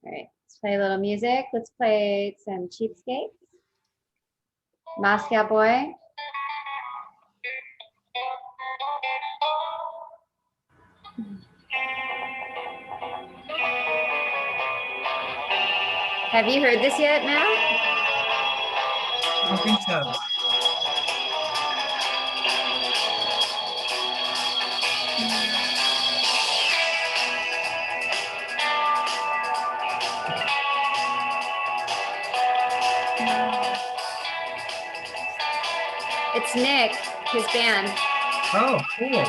All right, let's play a little music. Let's play some Cheapskates. Moscow Boy. Have you heard this yet, Matt? I don't think so. It's Nick, his band. Oh, cool.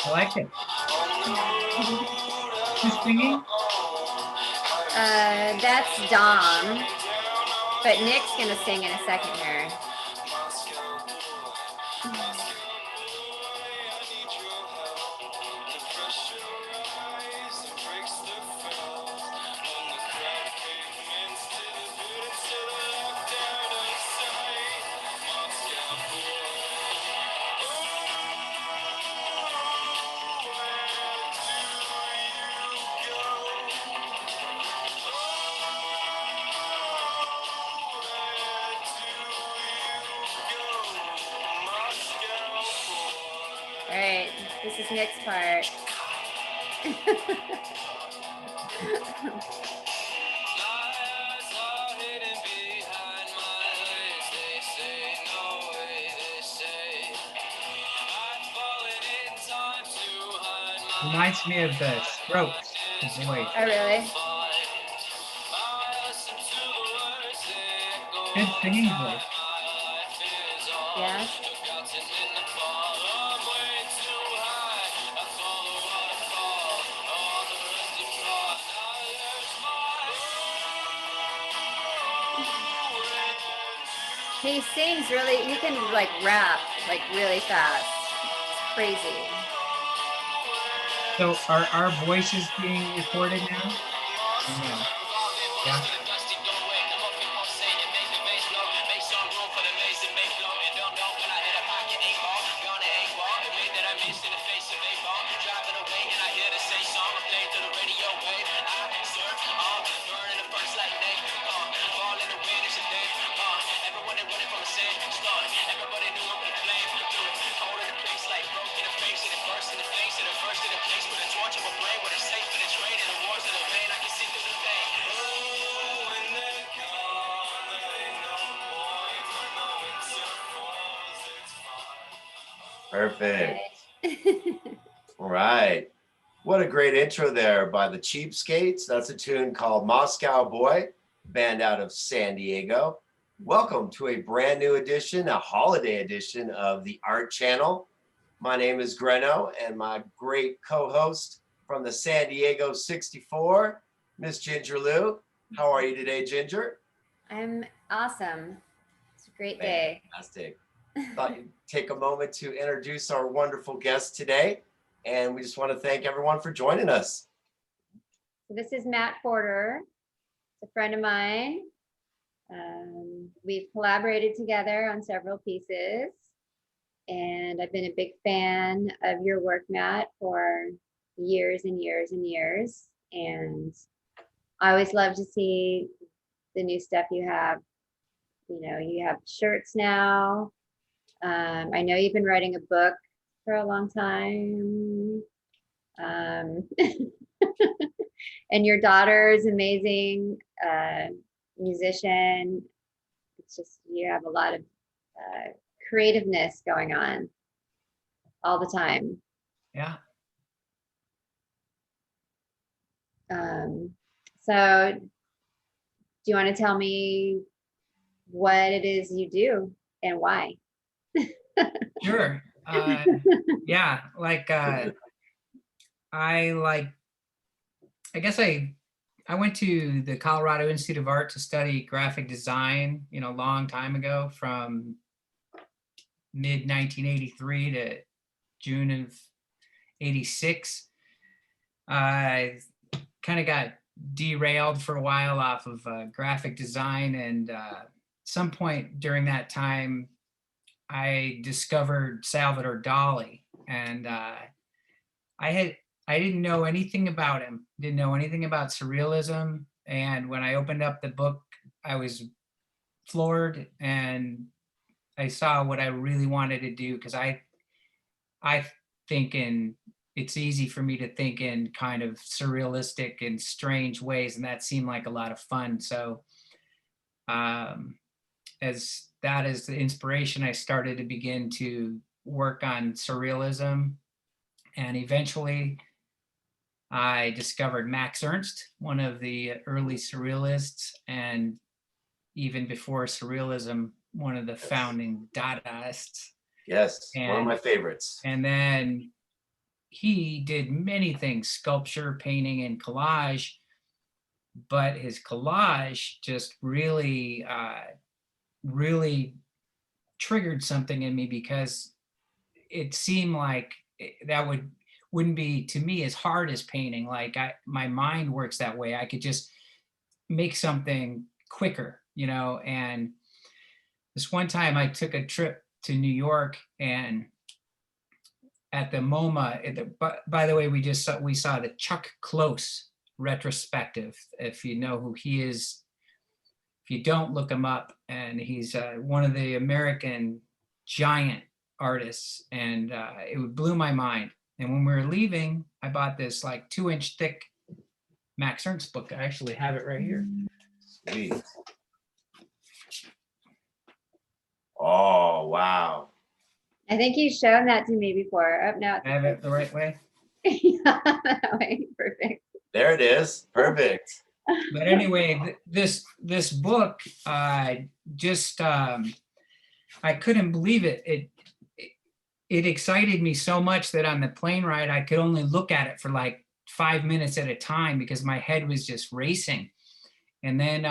I like it. Who's singing? That's Dom, but Nick's gonna sing in a second here. All right, this is Nick's part. Reminds me of the Strokes, the voice. Oh, really? Good singing voice. Yeah. He sings really, he can like rap like really fast. It's crazy. So are our voices being recorded now? No. Yeah. Perfect. All right. What a great intro there by the Cheapskates. That's a tune called Moscow Boy, band out of San Diego. Welcome to a brand new edition, a holiday edition of the Art Channel. My name is Greno, and my great co-host from the San Diego 64, Miss Ginger Lou. How are you today, Ginger? I'm awesome. It's a great day. Fantastic. Thought you'd take a moment to introduce our wonderful guest today. And we just want to thank everyone for joining us. So this is Matt Forderer. It's a friend of mine. We've collaborated together on several pieces. And I've been a big fan of your work, Matt, for years and years and years. And I always love to see the new stuff you have. You know, you have shirts now. I know you've been writing a book for a long time. And your daughter is amazing musician. It's just, you have a lot of creativeness going on all the time. Yeah. So do you want to tell me what it is you do and why? Sure. Yeah, like I guess I went to the Colorado Institute of Art to study graphic design, you know, a long time ago, from mid 1983 to June of 86. I kind of got derailed for a while off of graphic design, and some point during that time I discovered Salvador Dali, and I I didn't know anything about him, didn't know anything about surrealism. And when I opened up the book, I was floored, and I saw what I really wanted to do, because I think in, it's easy for me to think in kind of surrealistic and strange ways, and that seemed like a lot of fun. So as that is the inspiration, I started to begin to work on surrealism, and eventually I discovered Max Ernst, one of the early surrealists, and even before surrealism, one of the founding Dadaists. Yes, one of my And favorites. and then he did many things: sculpture, painting, and collage. But his collage just really, really triggered something in me, because it seemed like that wouldn't be to me as hard as painting. Like my mind works that way. I could just make something quicker, and this one time I took a trip to New York, and at the MoMA, by the way, we saw the Chuck Close retrospective. If you know who he is, if you don't, look him up. And he's one of the American giant artists, and it blew my mind. And when we were leaving, I bought this like 2-inch thick Max Ernst book. I actually have it right here. Sweet. Oh, wow. I think you've shown that to me before. Up now. I have it the right way. Yeah, that way. Perfect. There it is. Perfect. But anyway, this book, just I couldn't believe it. It excited me so much that on the plane ride, I could only look at it for like 5 minutes at a time, because my head was just racing. And then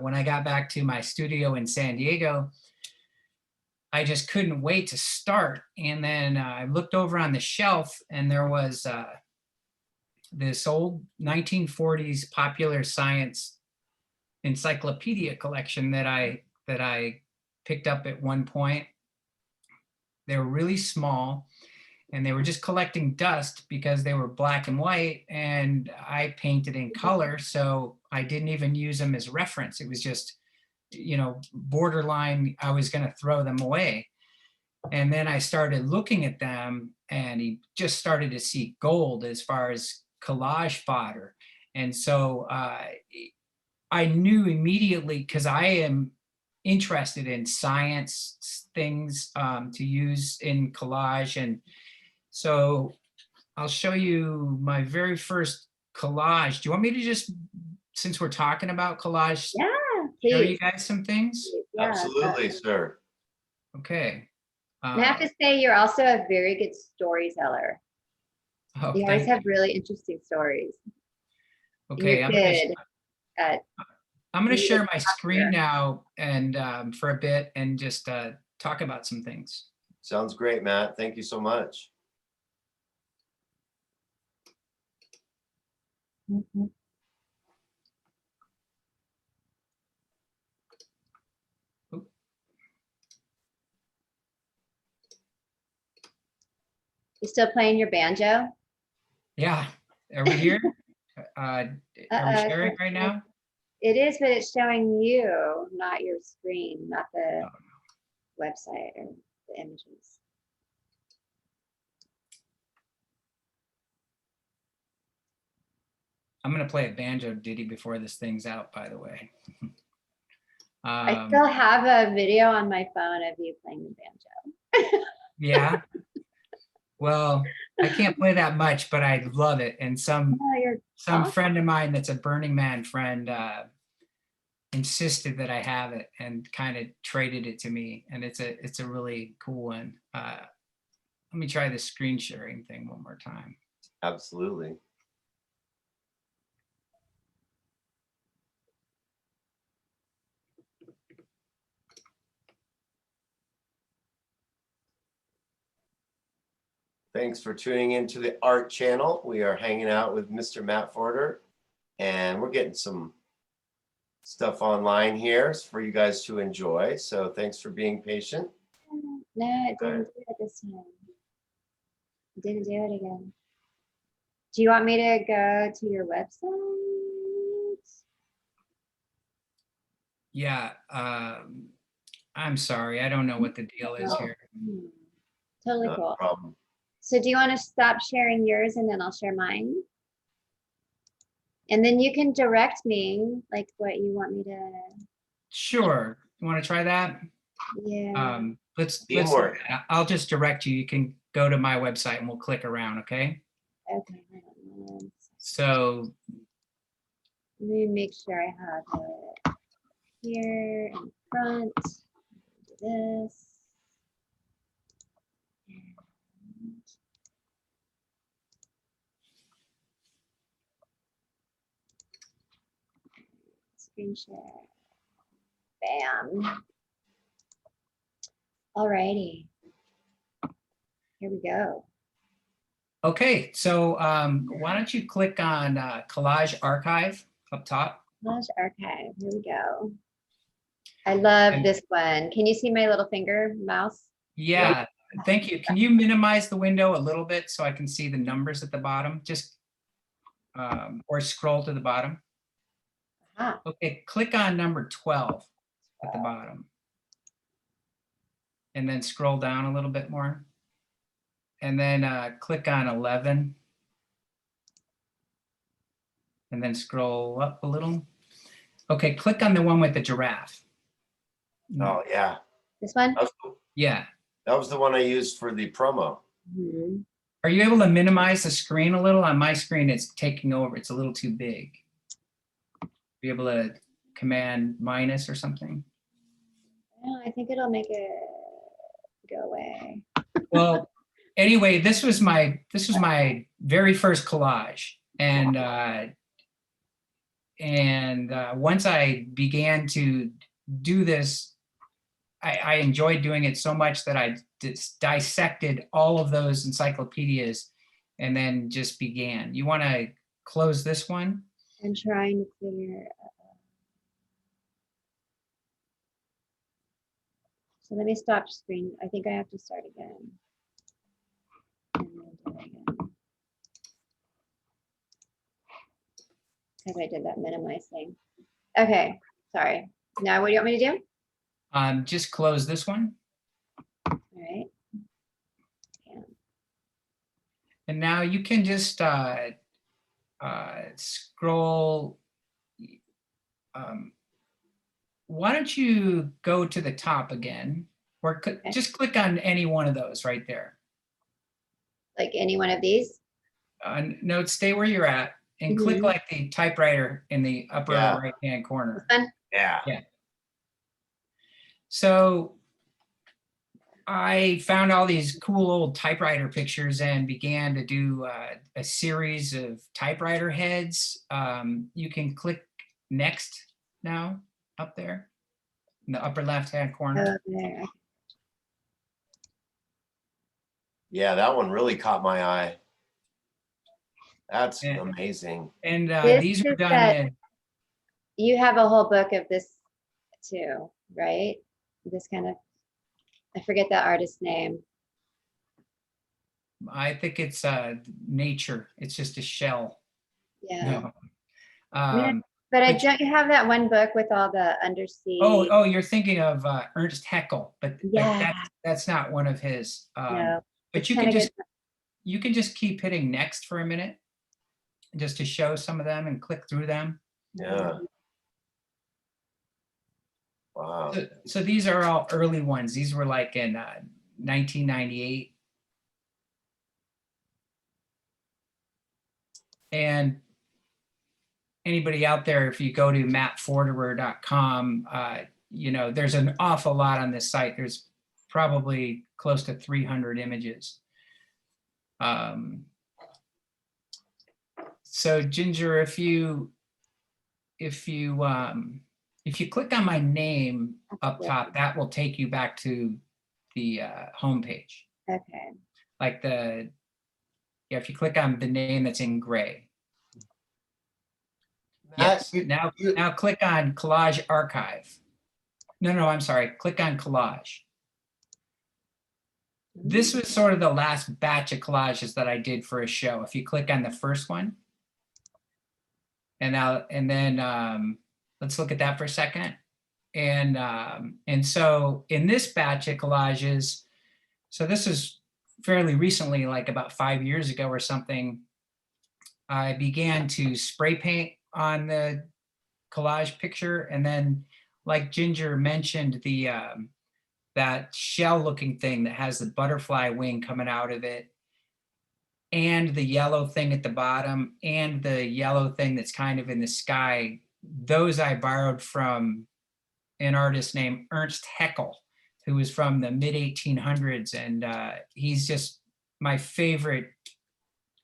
when I got back to my studio in San Diego, I just couldn't wait to start. And then I looked over on the shelf, and there was this old 1940s popular science encyclopedia collection that I picked up at one point. They were really small, and they were just collecting dust because they were black and white, and I painted in color, so I didn't even use them as reference. It was just, borderline, I was going to throw them away. And then I started looking at them, and he just started to see gold as far as collage fodder. And so I knew immediately, because I am interested in science things to use in collage. And so I'll show you my very first collage. Do you want me to just, since we're talking about collage, Yeah, show you please. guys some things? Yeah, Absolutely, sir. Okay. I have to say, you're also a very good storyteller. Oh, You always thank have really interesting stories. Okay, You're good at I'm going to share my talk screen here. now, and for a bit, and just talk about some things. Sounds great, Matt. Thank you so much. Mhm. You still playing your banjo? Yeah, are we here? Are we sharing right now? It is, but it's showing you, not your screen, not the website or the images. I'm going to play a banjo ditty before this thing's out, by the way. I still have a video on my phone of you playing the banjo. Yeah. Well, I can't play that much, but I love it. And some awesome. friend of mine that's a Burning Man friend insisted that I have it, and kind of traded it to me. And it's a really cool one. Let me try the screen sharing thing one more time. Absolutely. Thanks for tuning into the Art Channel. We are hanging out with Mr. Matt Forderer, and we're getting some stuff online here for you guys to enjoy. So thanks for being patient. No, it didn't do it this time. Didn't do it again. Do you want me to go to your website? Yeah, I'm sorry. I don't know what the deal is here. Hmm, Totally No cool. problem. So do you want to stop sharing yours and then I'll share mine? And then you can direct me like what you want me to, Sure. You want to try that? yeah. Let's Teamwork. I'll just direct you. You can go to my website and we'll click around, okay? Okay, hold on one second. So Let me make sure I have it here in front. Do this. And screen share. Bam. Alrighty. Here we go. okay, so why don't you click on Collage Archive up top? Collage archive. Here we go. I love And- this one. Can you see my little finger mouse? Yeah, thank you. Can you minimize the window a little bit so I can see the numbers at the bottom? Just or scroll to the bottom. Ah, Okay, click on number 12 at the bottom. And then scroll down a little bit more. And then click on 11. And then scroll up a little. Okay, click on the one with the giraffe. Oh, yeah. this one? Yeah. That was the one I used for the promo. Mhm. Are you able to minimize the screen a little? On my screen, it's taking over. It's a little too big. Be able to command minus or something? Oh, I think it'll make it go away. Well, anyway, this was my very first collage, and once I began to do this, I enjoyed doing it so much that I just dissected all of those encyclopedias, and then just began. You want to close this one? I'm trying to figure out. So let me stop screen. I think I have to start again. And then do it again. Because I did that minimize thing. Okay, sorry. Now what do you want me to do? Just close this one. All right. And now you can just scroll. Why don't you go to the top again, or just click on any one of those right there. Like any one of these? No, stay where you're at and click Mhm. like the typewriter in the upper Yeah. right-hand corner. This one? Yeah. Yeah. So I found all these cool old typewriter pictures and began to do a series of typewriter heads. You can click next now up there in the upper left-hand corner. Oh, there. Yeah, that one really caught my eye. That's And- amazing. And This these were is done that- in, You have a whole book of this too, right? This kind of, I forget the artist's name. I think it's nature. It's just a shell. Yeah. No. But but- don't you have that one book with all the undersea? Oh, you're thinking of Ernst Haeckel, but Yeah. that's not one of his. No. But it's you can kinda just you can just keep hitting next for a minute, just to show some of them and click through them. Yeah. Wow. So these are all early ones. These were like in 1998. And anybody out there, if you go to mattforderer.com, there's an awful lot on this site. There's probably close to 300 images. So Ginger, if you click on my name up top, that will take you back to the homepage. Okay. Like if you click on the name that's in gray. Yes. Now click on Collage Archive. No, I'm sorry. Click on Collage. This was sort of the last batch of collages that I did for a show. If you click on the first one, and then let's look at that for a second. And so in this batch of collages, so this is fairly recently, like about 5 years ago or something, I began to spray paint on the collage picture. And then, like Ginger mentioned, the that shell looking thing that has the butterfly wing coming out of it, and the yellow thing at the bottom, and the yellow thing that's kind of in the sky, those I borrowed from an artist named Ernst Haeckel, who was from the mid 1800s. And he's just my favorite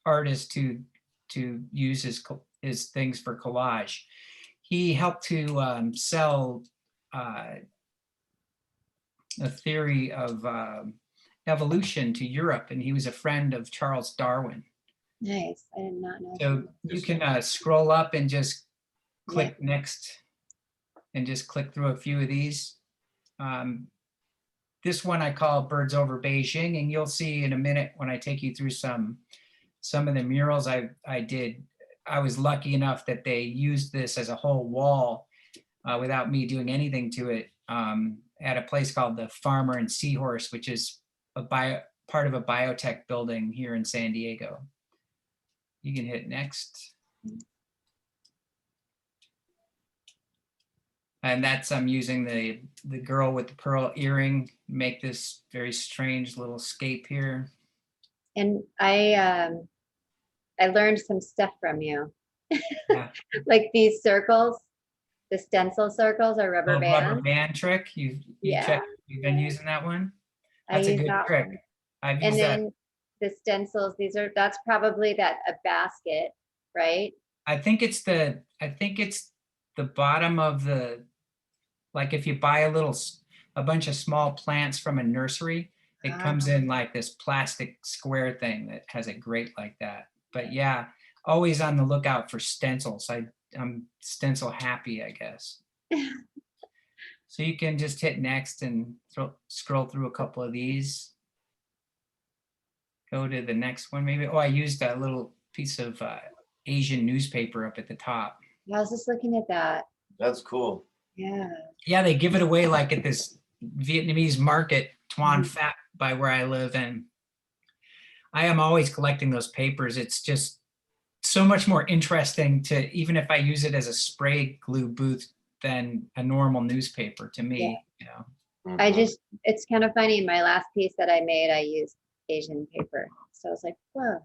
artist to use his things for collage. He helped to sell a theory of evolution to Europe, and he was a friend of Charles Darwin. Nice. I did not know. So you can scroll up and just click next, and just click through a few of these. This one I call Birds Over Beijing, and you'll see in a minute when I take you through some of the murals I did. I was lucky enough that they used this as a whole wall without me doing anything to it, at a place called the Farmer and Seahorse, which is part of a biotech building here in San Diego. You can hit next. And that's, I'm using the girl with the pearl earring, make this very strange little scape here. And I learned some stuff from you. Yeah. Like these circles, the stencil circles are rubber Little bands. rubber band trick. You've been using that one? That's a good trick. I've And used that. then the stencils, that's probably a basket, right? I think it's the bottom of the, like if you buy a bunch of small plants from a nursery, it comes in like this plastic square thing that has a grate like that. But yeah, always on the lookout for stencils. I'm stencil happy, I guess. So you can just hit next and scroll through a couple of these. Go to the next one maybe. Oh, I used a little piece of Asian newspaper up at the top. I was just looking at that. That's cool. Yeah. Yeah, they give it away like at this Vietnamese market, Tuan Phat, by where I live. And I am always collecting those papers. It's just so much more interesting to, even if I use it as a spray glue booth, than a normal newspaper to me. You know. It's kind of funny. In my last piece that I made, I used Asian paper. So I was like, whoa.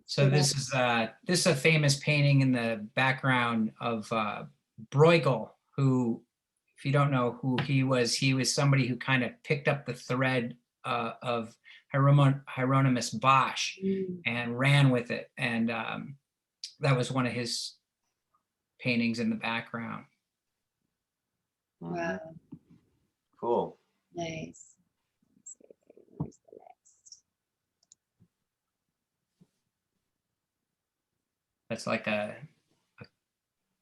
So this is a famous painting in the background of Bruegel, who, if you don't know who he was somebody who kind of picked up the thread of Hieronymus Bosch and ran with it. And that was one of his paintings in the background. Wow. Cool. Nice. Let's see, where's the next? That's like a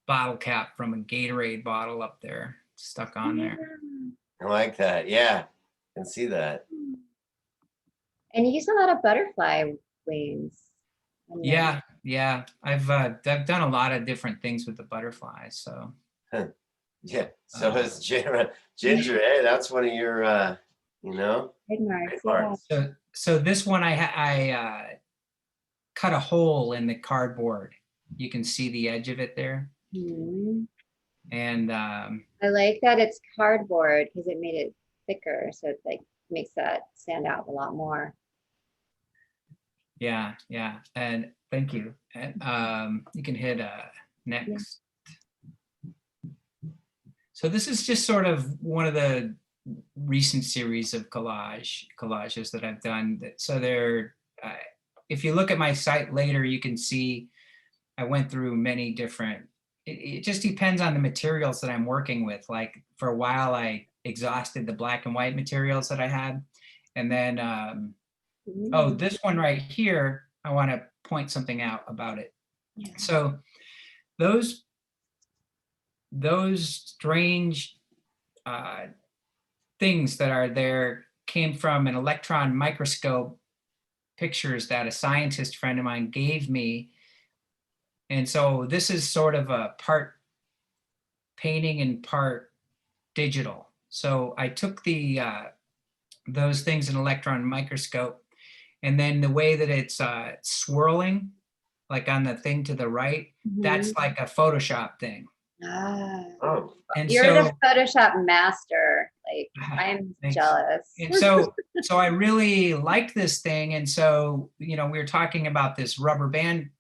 bottle cap from a Gatorade bottle up there, stuck on there. I like that. Yeah, I can see that. And you use a lot of butterfly wings. Yeah. I've done a lot of different things with the butterflies. So. Yeah. So is Ginger. Hey, that's one of your, trademarks. Yeah. So this one I cut a hole in the cardboard. You can see the edge of it there. And I like that it's cardboard because it made it thicker, so it like makes that stand out a lot more. Yeah, and thank you. And you can hit next. So this is just sort of one of the recent series of collages that I've done. So they're, if you look at my site later, you can see I went through many different, it just depends on the materials that I'm working with. Like for a while, I exhausted the black and white materials that I had. And then, oh, this one right here, I want to point something out about it. Yeah. So those strange things that are there came from an electron microscope pictures that a scientist friend of mine gave me. And so this is sort of a part painting and part digital. So I took the those things in electron microscope, and then the way that it's swirling, like on the thing to the right, that's like a Photoshop thing. Ah, Oh, And you're so the Photoshop master. Like, I'm thanks. jealous. And so I really liked this thing. And so, you know, we were talking about this rubber band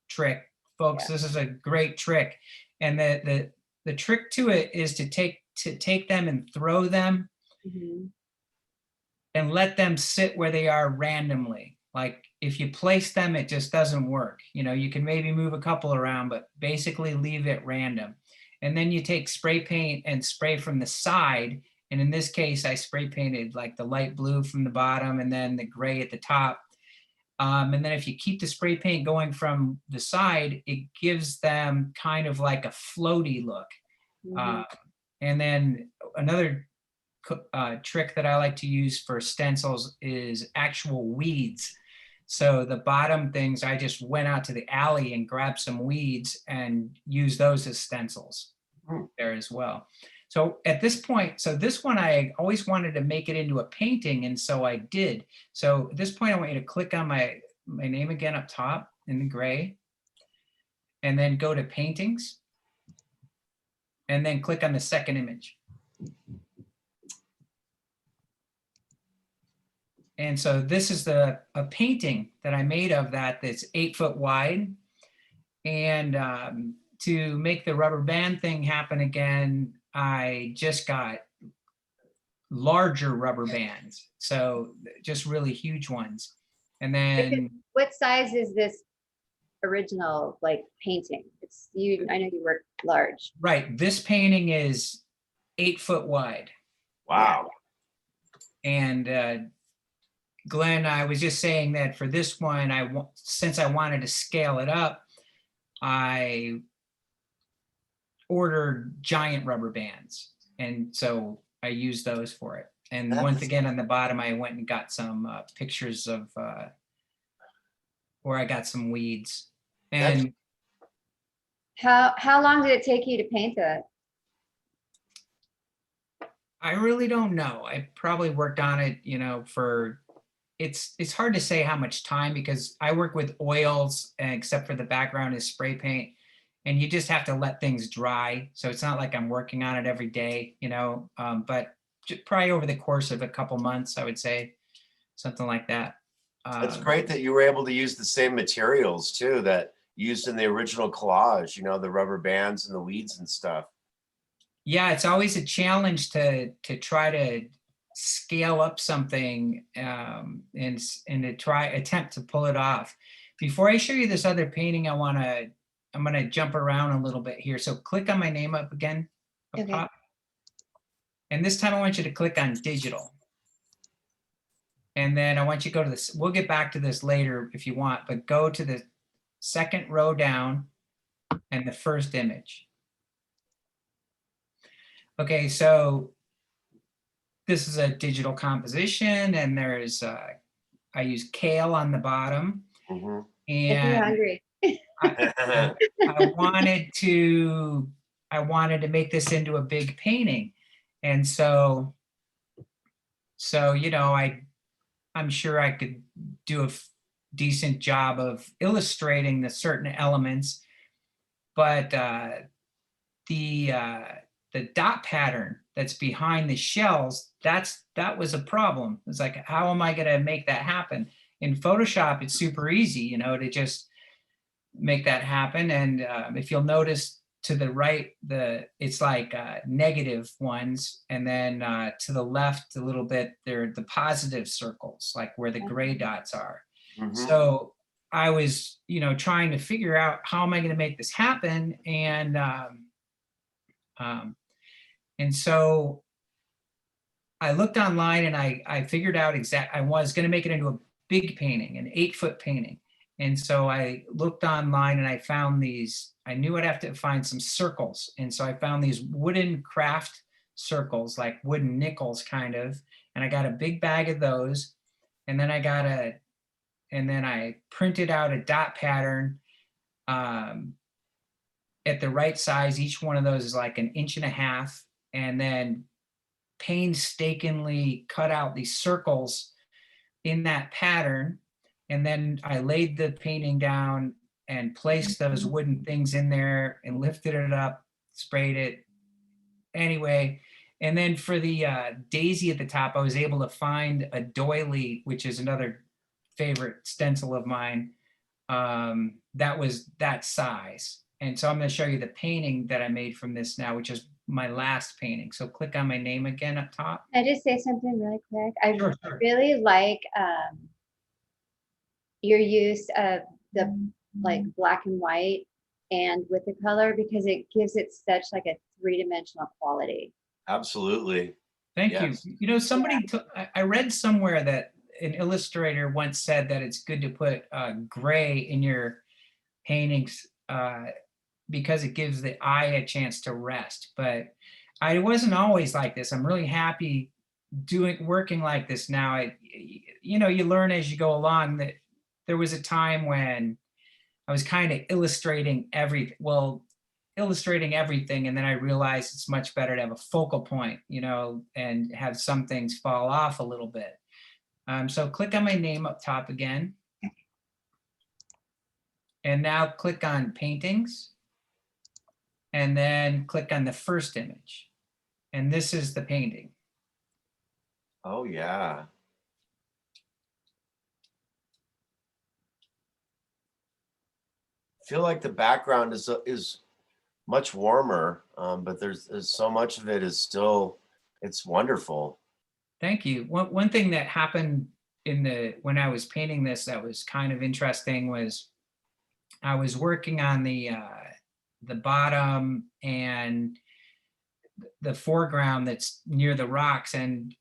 trick, folks. Yeah. This is a great trick. And the trick to it is to take them and throw them Mhm. and let them sit where they are randomly. Like if you place them, it just doesn't work. You know, you can maybe move a couple around, but basically leave it random. And then you take spray paint and spray from the side. And in this case, I spray painted like the light blue from the bottom and then the gray at the top. And then if you keep the spray paint going from the side, it gives them kind of like a floaty look. Mhm. And then another trick that I like to use for stencils is actual weeds. So the bottom things, I just went out to the alley and grabbed some weeds and used those as stencils there as well. So at this point, so this one, I always wanted to make it into a painting, and so I did. So at this point, I want you to click on my name again up top in the gray, and then go to paintings, and then click on the second image. And so this is a painting that I made of that that's 8 foot wide. And to make the rubber band thing happen again, I just got larger rubber bands. So just really huge ones. And then, What size is this original like painting? It's you. I know you work large. right, this painting is 8 foot wide. wow. And Glenn, I was just saying that for this one, since I wanted to scale it up, I ordered giant rubber bands. And so I used those for it. And once again, on the bottom, I went and got some pictures of where I got some weeds. And How long did it take you to paint that? I really don't know. I probably worked on it, you know, it's hard to say how much time because I work with oils, and except for the background is spray paint, and you just have to let things dry. So it's not like I'm working on it every day, you know, but probably over the course of a couple months, I would say, something like that. It's great that you were able to use the same materials too that used in the original collage, you know, the rubber bands and the weeds and stuff. Yeah, it's always a challenge to try to scale up something and to attempt to pull it off. Before I show you this other painting, I'm gonna jump around a little bit here. So click on my name up again, up Okay. top. And this time I want you to click on digital. And then I want you to go to this, we'll get back to this later if you want, but go to the second row down and the first image. Okay, so this is a digital composition, and there's I use kale on the bottom, Mhm. If you're and hungry. I wanted to make this into a big painting, and so you know, I'm sure I could do a decent job of illustrating the certain elements, but the dot pattern that's behind the shells, that was a problem. It's like, how am I going to make that happen? In Photoshop, it's super easy, you know, to just make that happen. And if you'll notice to the right, it's like negative ones, and then to the left a little bit, they're the positive circles, like where the gray dots are. Mhm. So I was, you know, trying to figure out how am I going to make this happen, and so I looked online and I figured out I was going to make it into a big painting, an 8 foot painting. And so I looked online and I found these, I knew I'd have to find some circles. And so I found these wooden craft circles, like wooden nickels kind of. And I got a big bag of those. And then I printed out a dot pattern at the right size. Each one of those is like 1.5 inches. And then painstakingly cut out these circles in that pattern. And then I laid the painting down and placed those wooden things in there and lifted it up, sprayed it. Anyway, and then for the daisy at the top, I was able to find a doily, which is another favorite stencil of mine, that was that size. And so I'm going to show you the painting that I made from this now, which is my last painting. So click on my name again up top. Can I just say something really quick? I Sure. really like your use of the like black and white and with the color, because it gives it such like a three-dimensional quality. Absolutely. Thank Yes. you. You know, I read somewhere that an illustrator once said that it's good to put gray in your paintings because it gives the eye a chance to rest. But I wasn't always like this. I'm really happy working like this now. You know, you learn as you go along that there was a time when I was kind of illustrating everything. And then I realized it's much better to have a focal point, you know, and have some things fall off a little bit. So click on my name up top again. And now click on paintings. And then click on the first image. And this is the painting. Oh, yeah. I feel like the background is much warmer, but there's so much of it is still, it's wonderful. Thank you. One thing that happened when I was painting this that was kind of interesting was I was working on the bottom and the foreground that's near the rocks, and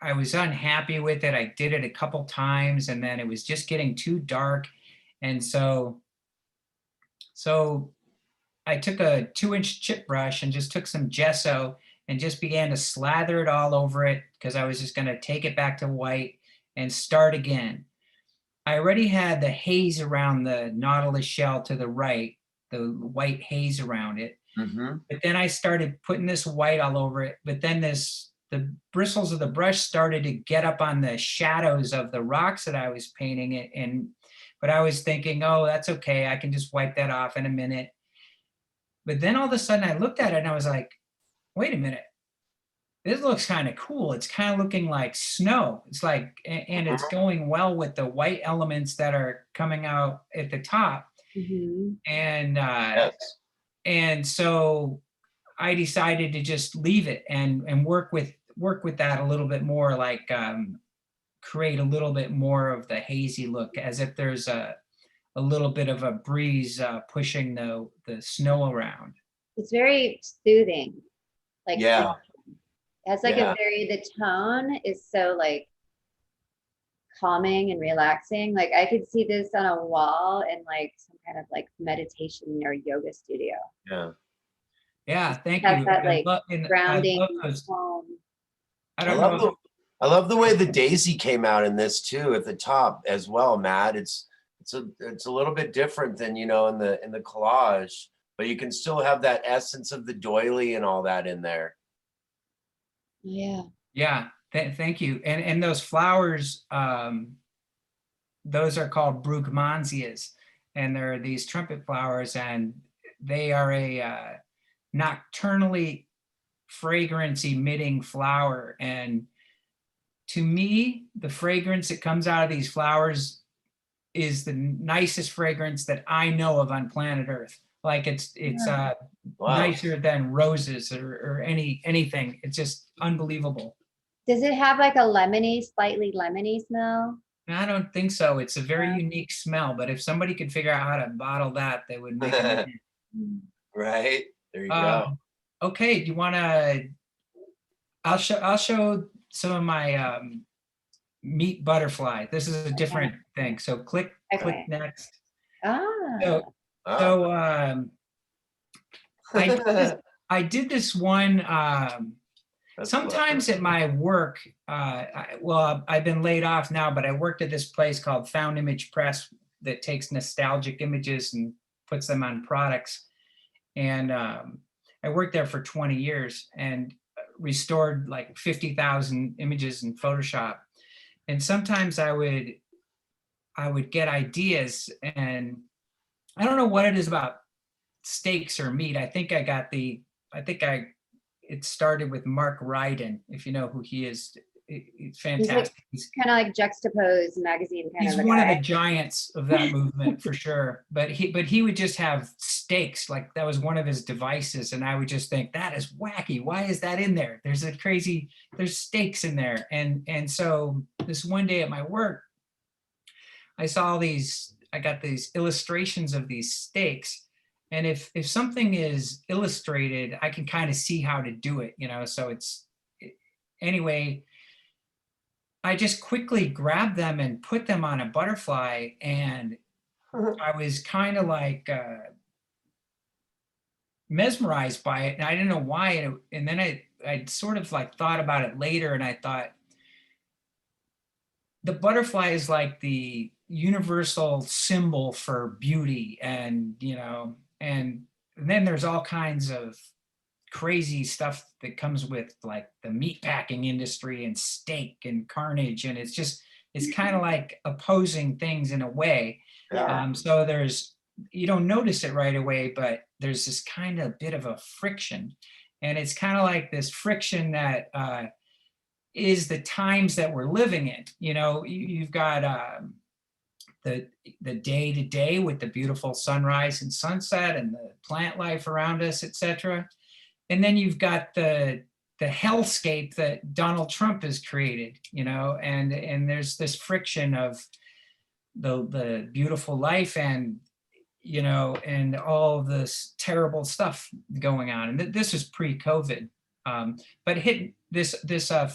I was unhappy with it. I did it a couple times and then it was just getting too dark. And so I took a 2-inch chip brush and just took some gesso and just began to slather it all over it because I was just going to take it back to white and start again. I already had the haze around the nautilus shell to the right, the white haze around it. Mm-hmm. But then I started putting this white all over it. But then the bristles of the brush started to get up on the shadows of the rocks that I was painting it. But I was thinking, oh, that's okay. I can just wipe that off in a minute. But then all of a sudden I looked at it and I was like, wait a minute. This looks kind of cool. It's kind of looking like snow. It's like, and it's going well with the white elements that are coming out at the top. Mm-hmm. Yes. And so I decided to just leave it and work with that a little bit more, like create a little bit more of the hazy look, as if there's a little bit of a breeze pushing the snow around. It's very soothing. Like, yeah. It's like the tone is so like calming and relaxing. Like I could see this on a wall in like some kind of like meditation or yoga studio. Yeah. Yeah, thank Has you. that like grounding I I love the way the daisy came out in this too at the top as well, Matt. It's a little bit different than, you know, in the collage, but you can still have that essence of the doily and all that in there. Yeah. Yeah, thank you. And those flowers, those are called brugmansias, and they're these trumpet flowers, and they are a nocturnally fragrance emitting flower. And to me, the fragrance that comes out of these flowers is the nicest fragrance that I know of on planet Earth. Like it's Wow. nicer than roses or anything. It's just unbelievable. Does it have like a slightly lemony smell? I don't think so. It's a very unique smell, but if somebody could figure out how to bottle that, they would make it. Right. There you go. Okay, do you want to? I'll show some of my meat butterfly. This is a different thing. So click next. Ah. So I I did this one, That's sometimes at my work, well, I've been laid off now, but I worked at this place called Found Image Press that takes nostalgic images and puts them on products. And I worked there for 20 years and restored like 50,000 images in Photoshop. And sometimes I would get ideas, and I don't know what it is about steaks or meat. It started with Mark Ryden, if you know who he is. It's fantastic. He's kind of like Juxtapose magazine kind He's of a one guy. of the giants of that movement for sure. But he would just have steaks, like that was one of his devices, and I would just think that is wacky. Why is that in there? There's steaks in there, and so this one day at my work, I got these illustrations of these steaks. And if something is illustrated, I can kind of see how to do it, so anyway, I just quickly grabbed them and put them on a butterfly, and I was kind of like mesmerized by it, and I didn't know why. And then I sort of like thought about it later, and I thought the butterfly is like the universal symbol for beauty, and and then there's all kinds of crazy stuff that comes with like the meat packing industry and steak and carnage, and it's kind of like opposing things in a way. Yeah. So you don't notice it right away, but there's this kind of bit of a friction, and it's kind of like this friction that is the times that we're living in. You've got the day to day with the beautiful sunrise and sunset and the plant life around us, etc. And then you've got the hellscape that Donald Trump has created, and there's this friction of the beautiful life and and all this terrible stuff going on. And this is pre-COVID. But hit this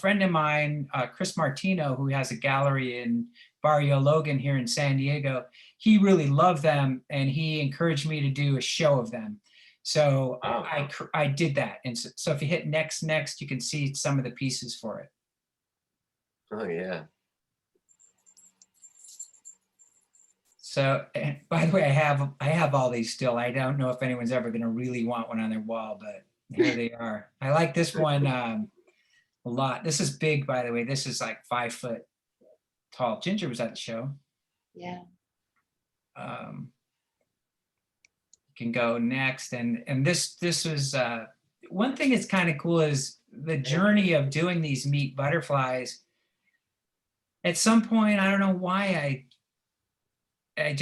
friend of mine, Chris Martino, who has a gallery in Barrio Logan here in San Diego, he really loved them, and he encouraged me to do a show of them. So I did that. And so if you hit next, you can see some of the pieces for it. Oh yeah. So, by the way, I have all these still. I don't know if anyone's ever going to really want one on their wall, but here they are. I like this one a lot. This is big, by the way. This is like 5 foot tall. Ginger was at the show. Yeah. You can go next, and this was one thing that's kind of cool is the journey of doing these meat butterflies. At some point, I don't know why I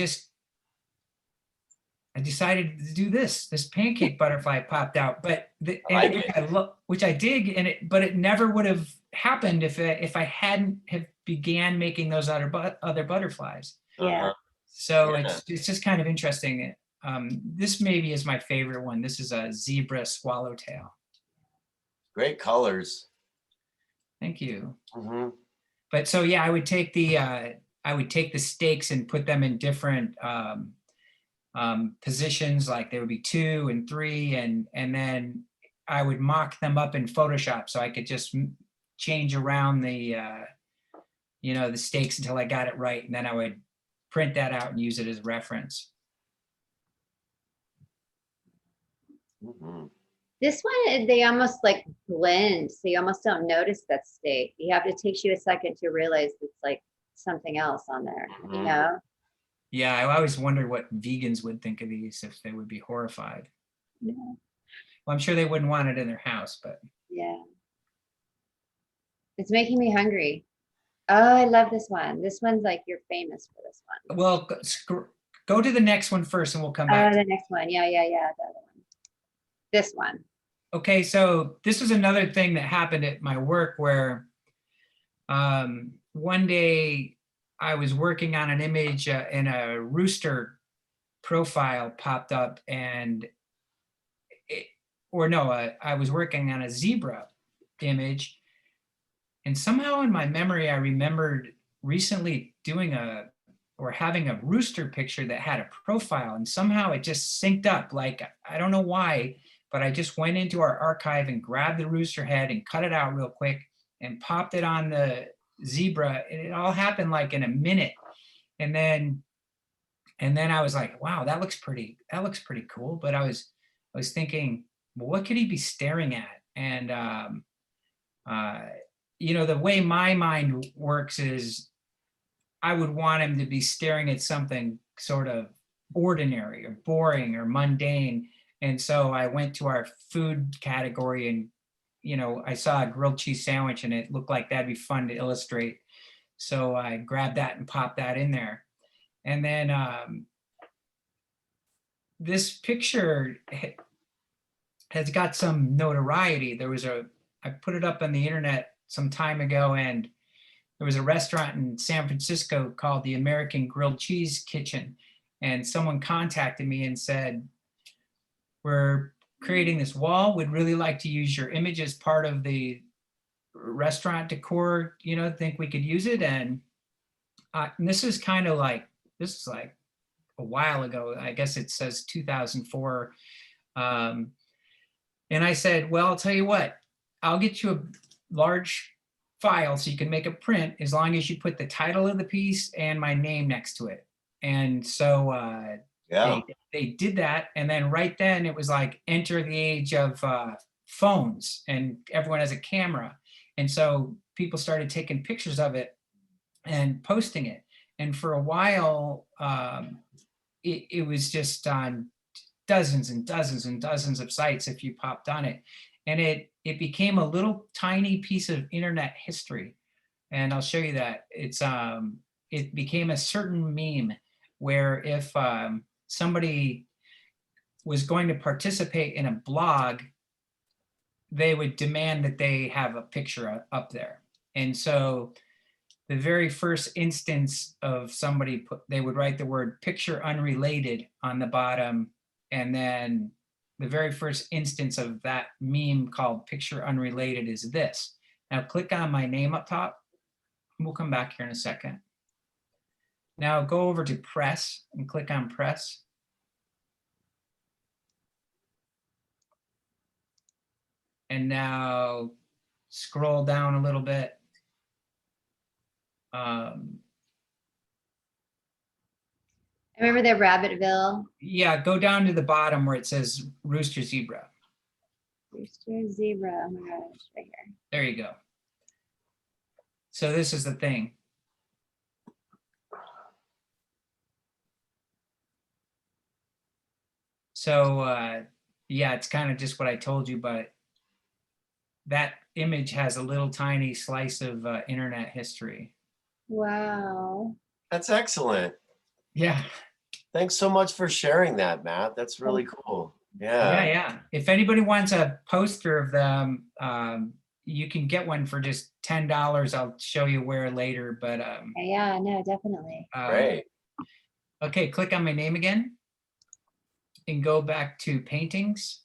decided to do this pancake butterfly popped out, but which I dig, but it never would have happened if I hadn't have began making those other butterflies. Yeah. So it's just kind of interesting. This maybe is my favorite one. This is a zebra swallowtail. Great colors. Thank you. Mm-hmm. But so yeah, I would take the stakes and put them in different positions, like there would be 2 and 3, and then I would mock them up in Photoshop, so I could just change around the the stakes until I got it right, and then I would print that out and use it as a reference. Mm-hmm. This one, they almost like blend, so you almost don't notice that steak. It takes you a second to realize it's like something else on there, Mhm. Yeah, I always wondered what vegans would think of these, if they would be horrified. Yeah. Well, I'm sure they wouldn't want it in their house, but Yeah. It's making me hungry. Oh, I love this one. This one's like, you're famous for this one. well, go to the next one first, and we'll come Oh, back. the next one. Yeah. The other one. This one. Okay, so this was another thing that happened at my work where one day I was working on an image and a rooster profile popped up, and I was working on a zebra image, and somehow in my memory I remembered recently having a rooster picture that had a profile, and somehow it just synced up. Like, I don't know why, but I just went into our archive and grabbed the rooster head and cut it out real quick and popped it on the zebra. And it all happened like in a minute. And then I was like, wow, that looks pretty cool. But I was thinking, well, what could he be staring at? And you know, the way my mind works is I would want him to be staring at something sort of ordinary or boring or mundane. And so I went to our food category and, you know, I saw a grilled cheese sandwich and it looked like that'd be fun to illustrate. So I grabbed that and popped that in there. And then this picture has got some notoriety. I put it up on the internet some time ago, and there was a restaurant in San Francisco called the American Grilled Cheese Kitchen. And someone contacted me and said, we're creating this wall. We'd really like to use your image as part of the restaurant decor, you know, think we could use it. And this is like a while ago. I guess it says 2004. And I said, well, I'll tell you what, I'll get you a large file so you can make a print as long as you put the title of the piece and my name next to it. And so they did that. And then right then it was like enter the age of phones and everyone has a camera. And so people started taking pictures of it and posting it. And for a while, it was just on dozens and dozens and dozens of sites if you popped on it. And it became a little tiny piece of internet history. And I'll show you that. It became a certain meme where if somebody was going to participate in a blog, they would demand that they have a picture up there. And so the very first instance of somebody they would write the word picture unrelated on the bottom. And then the very first instance of that meme called picture unrelated is this. Now click on my name up top. We'll come back here in a second. Now go over to press and click on press. And now scroll down a little bit. I remember the Rabbitville. Yeah, go down to the bottom where it says Rooster Zebra. Rooster Zebra, oh my gosh, right here. There you go. So this is the thing. So yeah, it's kind of just what I told you, but that image has a little tiny slice of internet history. Wow. That's excellent. Yeah. Thanks so much for sharing that, Matt. That's really cool. Yeah. Yeah. If anybody wants a poster of them, you can get one for just $10. I'll show you where later, but yeah, no, definitely. Great. Okay, click on my name again and go back to paintings.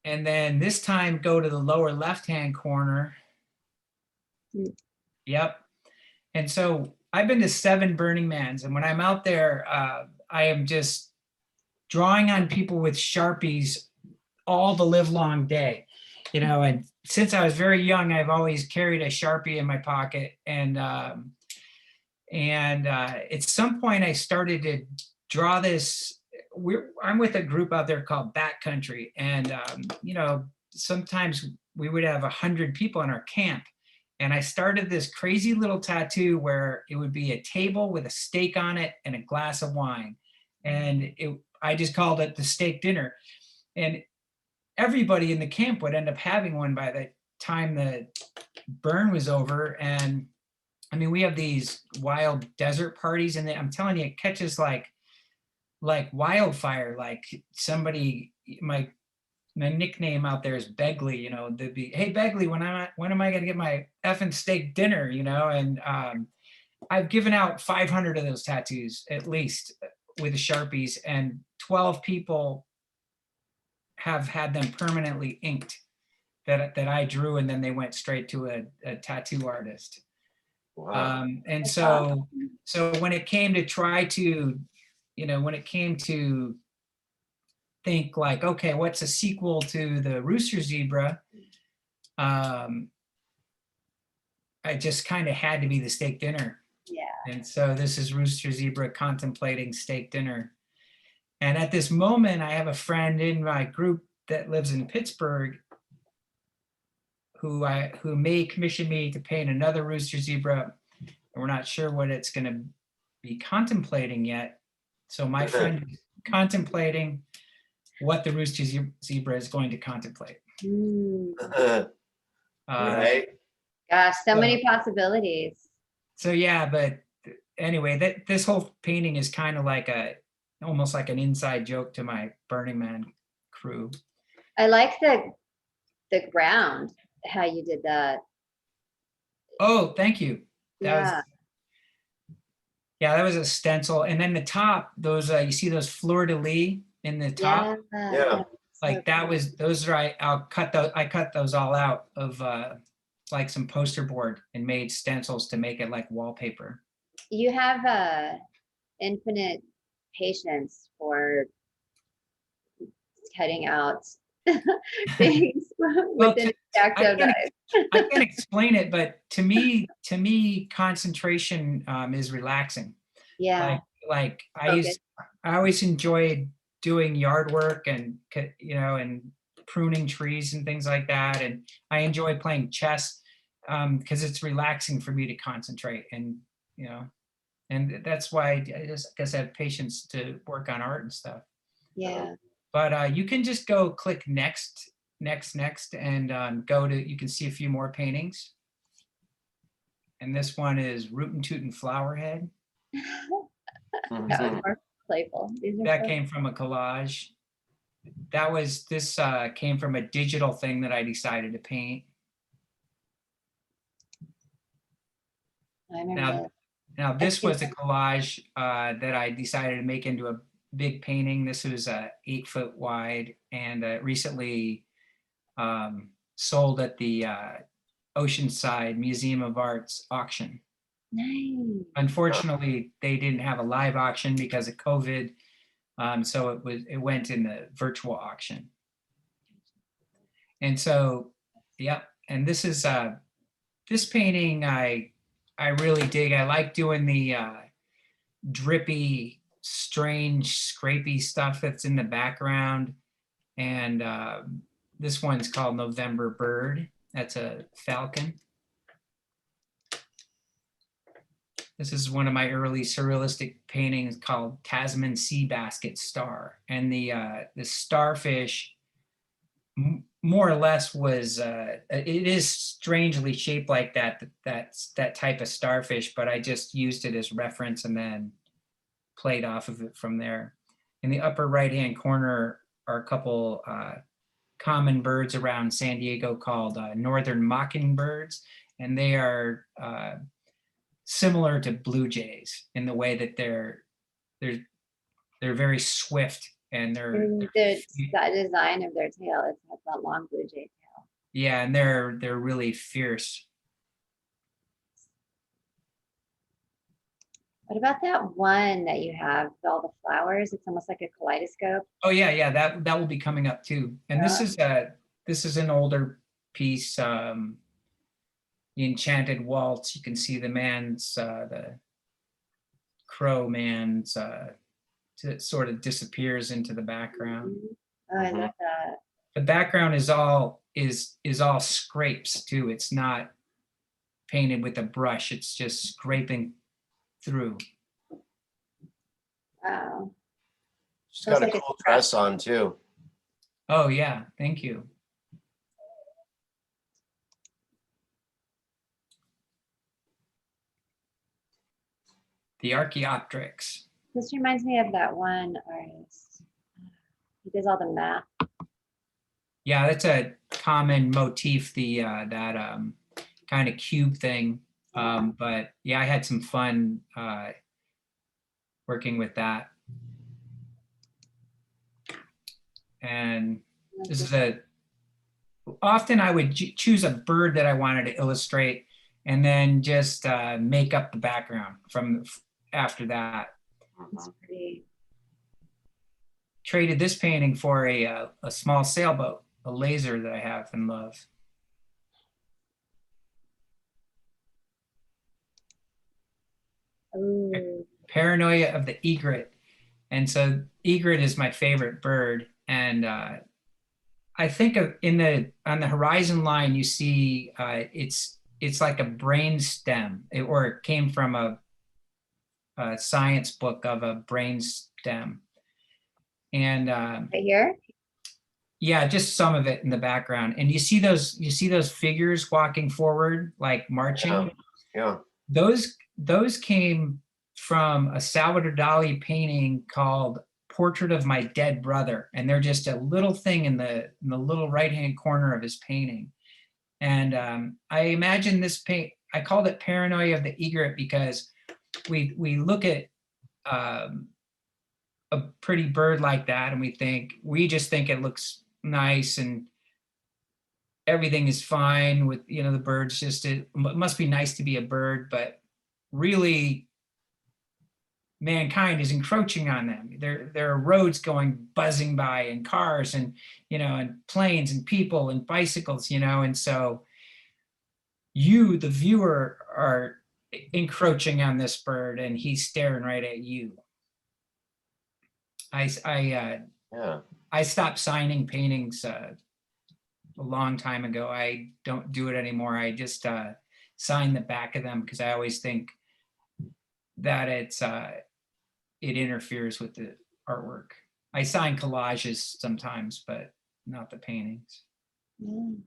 And then this time go to the lower left-hand corner. Yep. And so I've been to 7 Burning Mans, and when I'm out there, I am just drawing on people with Sharpies all the live long day, you know. And since I was very young, I've always carried a Sharpie in my pocket. And at some point I started to draw this. I'm with a group out there called Backcountry, and you know, sometimes we would have 100 people in our camp. And I started this crazy little tattoo where it would be a table with a steak on it and a glass of wine. And I just called it the steak dinner. And everybody in the camp would end up having one by the time the burn was over. And I mean, we have these wild desert parties, and I'm telling you, it catches like wildfire. Like somebody, my nickname out there is Begley, you know, they'd be, hey Begley, when am I gonna get my effing steak dinner, you know? And I've given out 500 of those tattoos at least with the Sharpies, and 12 people have had them permanently inked that I drew, and then they went straight to a tattoo artist. Wow. And so when it came to try to, you know, when it came to think like, okay, what's a sequel to the rooster zebra? I just kind of had to be the steak dinner. Yeah. And so this is Rooster Zebra contemplating steak dinner. And at this moment, I have a friend in my group that lives in Pittsburgh who may commission me to paint another Rooster Zebra. And we're not sure what it's going to be contemplating yet. So my friend is contemplating what the Rooster Zebra is going to contemplate. Right. Gosh, so many possibilities. So yeah, but anyway, this whole painting is kind of like almost like an inside joke to my Burning Man crew. I like the ground, how you did that. Oh, thank you. Yeah. That was a stencil. And then the top, those you see those fleur de lis in the top? Yeah. Like that was, those are, I cut those all out of like some poster board and made stencils to make it like wallpaper. You have infinite patience for cutting out things within exacto knife. I can't explain it, but to me, concentration is relaxing. Yeah. Like I always enjoyed doing yard work and and pruning trees and things like that. And I enjoy playing chess because it's relaxing for me to concentrate and and that's why I just guess I have patience to work on art and stuff. Yeah. But you can just go click next, and go to, you can see a few more paintings. And this one is Rootin' Tootin' Flowerhead. That was more playful. That came from a collage. This came from a digital thing that I decided to paint. I remember. Now this was a collage that I decided to make into a big painting. This was 8 foot wide and recently sold at the Oceanside Museum of Art's auction. Nice. Unfortunately, they didn't have a live auction because of COVID, so it went in the virtual auction. And so, yeah, and this is this painting I really dig. I like doing the drippy, strange, scrapey stuff that's in the background. And this one's called November Bird. That's a falcon. This is one of my early surrealistic paintings called Tasman Sea Basket Star. And the starfish more or less was, it is strangely shaped like that type of starfish, but I just used it as reference and then played off of it from there. In the upper right-hand corner are a couple common birds around San Diego called northern mockingbirds, and they are similar to blue jays in the way that they're very swift and the design of their tail is that long blue jay tail. Yeah, and they're really fierce. What about that one that you have with all the flowers? It's almost like a kaleidoscope. Oh yeah, that will be coming up too. And this is an older piece, the Enchanted Waltz. You can see the crow man's sort of disappears into the background. Oh, I love that. The background is all scrapes too. It's not painted with a brush. It's just scraping through. Wow. She's got a cool dress on too. Oh yeah, thank you. The Archaeopteryx. This reminds me of that one artist. He does all the math. Yeah, that's a common motif, that kind of cube thing. But yeah, I had some fun working with that. And this is often I would choose a bird that I wanted to illustrate and then just make up the background from after that. That's pretty. traded this painting for a small sailboat, a laser that I have and love. Ooh. Paranoia of the egret. And so egret is my favorite bird. And I think of on the horizon line, you see it's like a brain stem, or it came from a science book of a brain stem. And Right here? yeah, just some of it in the background. And you see those figures walking forward, like marching. Yeah. Those came from a Salvador Dali painting called Portrait of My Dead Brother. And they're just a little thing in the little right-hand corner of his painting. And I imagine this paint, I called it Paranoia of the Egret because we look at a pretty bird like that and we just think it looks nice and everything is fine with, the birds. Just it must be nice to be a bird, but really mankind is encroaching on them. There are roads going buzzing by and cars and, and planes and people and bicycles, and so you, the viewer, are encroaching on this bird and he's staring right at you. I stopped signing paintings a long time ago. I don't do it anymore. I just sign the back of them because I always think that it interferes with the artwork. I sign collages sometimes, but not the paintings. Mm.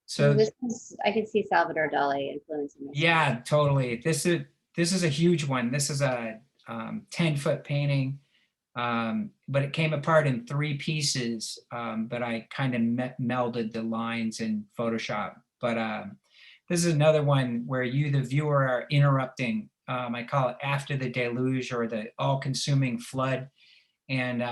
So this is, I can see Salvador Dali influencing this. Yeah, totally. This is a huge one. This is a 10-foot painting, but it came apart in 3 pieces. But I kind of melded the lines in Photoshop. But this is another one where you, the viewer, are interrupting. I call it After the Deluge, or the all-consuming flood. And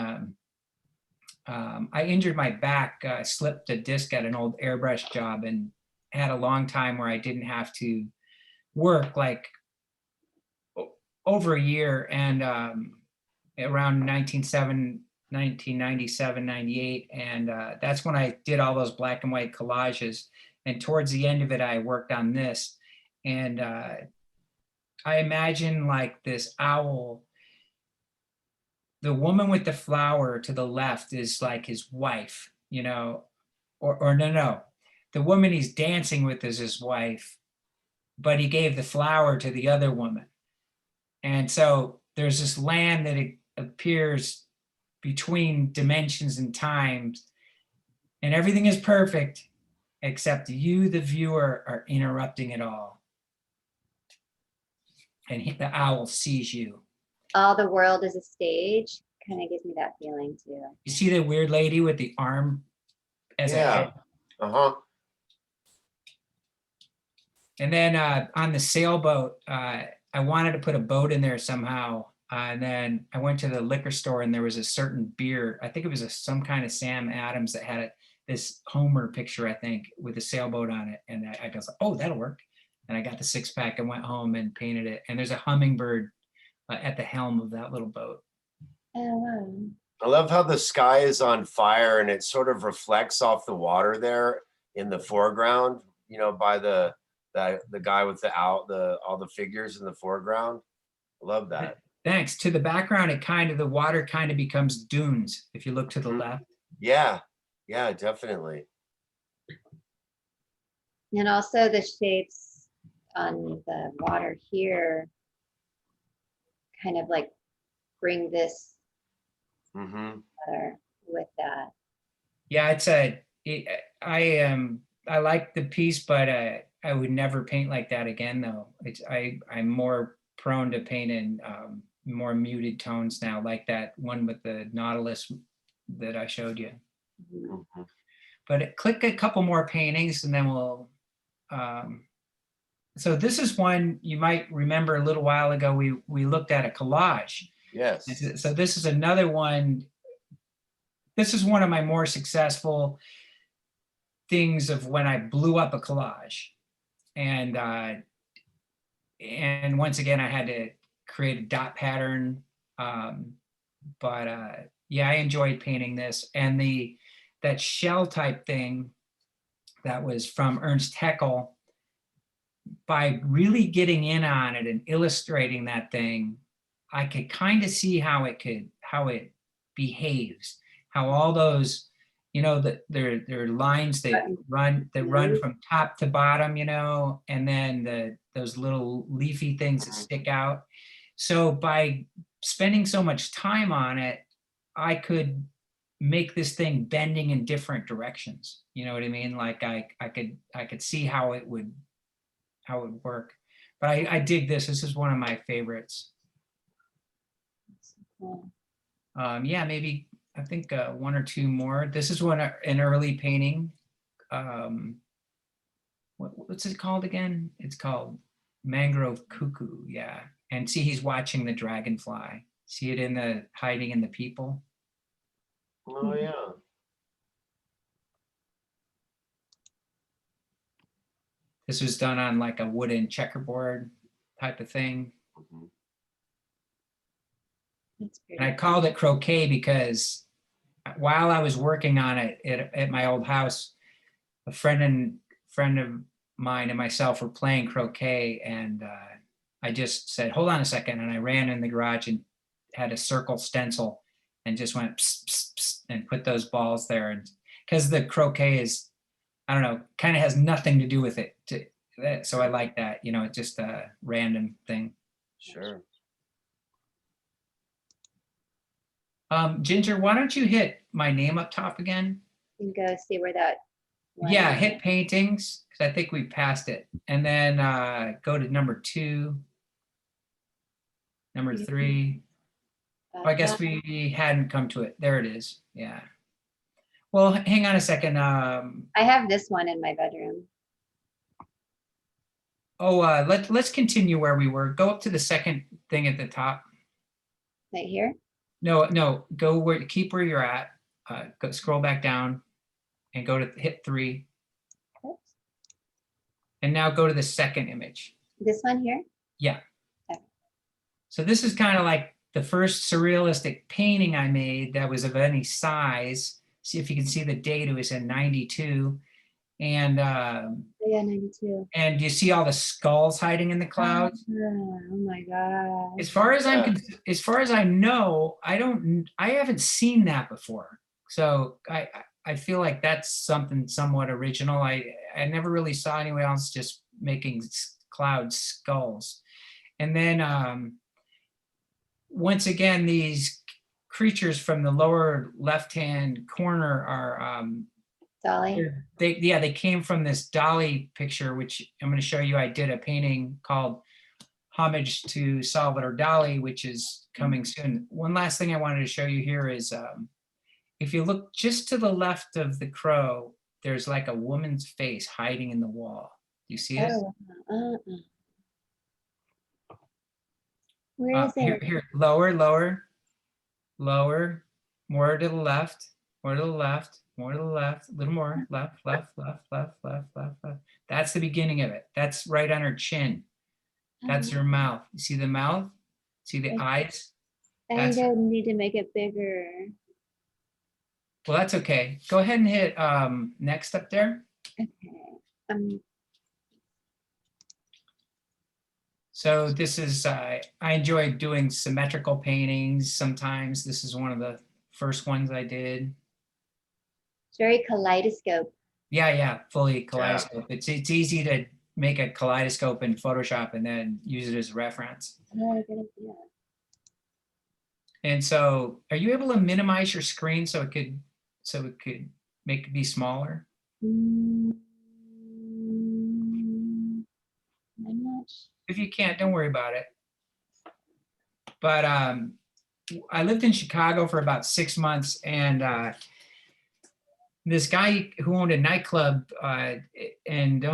I injured my back, slipped a disc at an old airbrush job, and had a long time where I didn't have to work, like over a year. And around 1997, 98. And that's when I did all those black and white collages. And towards the end of it, I worked on this. And I imagine like this owl. The woman with the flower to the left is like his wife, or no. The woman he's dancing with is his wife, but he gave the flower to the other woman. And so there's this land that it appears between dimensions and times, and everything is perfect, except you, the viewer, are interrupting it all. And the owl sees you. All the world is a stage. Kind of gives me that feeling too. You see the weird lady with the arm as a head? And then on the sailboat, I wanted to put a boat in there somehow. And then I went to the liquor store and there was a certain beer. I think it was some kind of Sam Adams that had this Homer picture, I think, with a sailboat on it. And I was like, oh, that'll work. And I got the 6-pack and went home and painted it. And there's a hummingbird at the helm of that little boat. Oh, wow. I love how the sky is on fire and it sort of reflects off the water there in the foreground, by the guy with all the figures in the foreground. I love that. Thanks. To the background, the water kind of becomes dunes if you look to the left. Yeah, definitely. And also the shapes on the water here kind of like bring this together with that. Yeah, I like the piece, but I would never paint like that again, though. I'm more prone to paint in more muted tones now, like that one with the Nautilus that I showed you. Mm-hmm. But click a couple more paintings and then we'll, so this is one you might remember a little while ago, we looked at a collage. Yes. So this is another one. This is one of my more successful things of when I blew up a collage. And once again, I had to create a dot pattern But yeah, I enjoyed painting this. And that shell type thing that was from Ernst Haeckel, by really getting in on it and illustrating that thing, I could kind of see how it behaves, how all those, that there are lines that run from top to bottom, and then those little leafy things that stick out. So by spending so much time on it, I could make this thing bending in different directions. You know what I mean? Like I could see how it would work. But I dig this. This is one of my favorites. Cool. Yeah, maybe I think one or two more. This is an early painting. What's it called again? It's called Mangrove Cuckoo. Yeah, and see, he's watching the dragonfly. See it hiding in the people. Oh yeah. This was done on like a wooden checkerboard type of thing. Mhm. That's pretty. And I called it croquet because while I was working on it at my old house, a friend of mine and myself were playing croquet, and I just said, "Hold on a second," and I ran in the garage and had a circle stencil and just went pss, pss, pss, and put those balls there. And because the croquet is, I don't know, kind of has nothing to do with it. So I like that, it's just a random thing. Sure. Ginger, why don't you hit my name up top again? You can go see where that one Yeah, is. hit paintings, because I think we passed it. And then go to number 2, number 3. Oh, I guess we hadn't come to it. There it is. Yeah. Well, hang on a second. I have this one in my bedroom. Let's continue where we were. Go up to the second thing at the top. Right here. No, keep where you're at. Go scroll back down and go to hit 3. Oops. And now go to the second image. This one here. Yeah. Okay. So this is kind of like the first surrealistic painting I made that was of any size. See if you can see the date. It was in 92. And Yeah, 92. and you see all the skulls hiding in the clouds. Oh my god. As far as as far as I know, I haven't seen that before. So I feel like that's something somewhat original. I never really saw anyone else just making cloud skulls. And then once again, these creatures from the lower left-hand corner are Dolly. they came from this Dali picture, which I'm going to show you. I did a painting called Homage to Salvador Dali, which is coming soon. One last thing I wanted to show you here is if you look just to the left of the crow, there's like a woman's face hiding in the wall. Do you see it? Where is it? Here, lower, more to the left, more to the left, more to the left, a little more, left. That's the beginning of it. That's right on her chin. That's her mouth. You see the mouth? See the eyes? I don't need to make it bigger. Well, that's okay. Go ahead and hit next up there. Okay. So this is, I enjoy doing symmetrical paintings sometimes. This is one of the first ones I did. It's very kaleidoscope. Yeah, fully kaleidoscope. Yeah. It's easy to make a kaleidoscope in Photoshop and then use it as a reference. Oh, good idea. And so, are you able to minimize your screen so it could make it be smaller? I'm not. If you can't, don't worry about it. But I lived in Chicago for about 6 months, and this guy who owned a nightclub and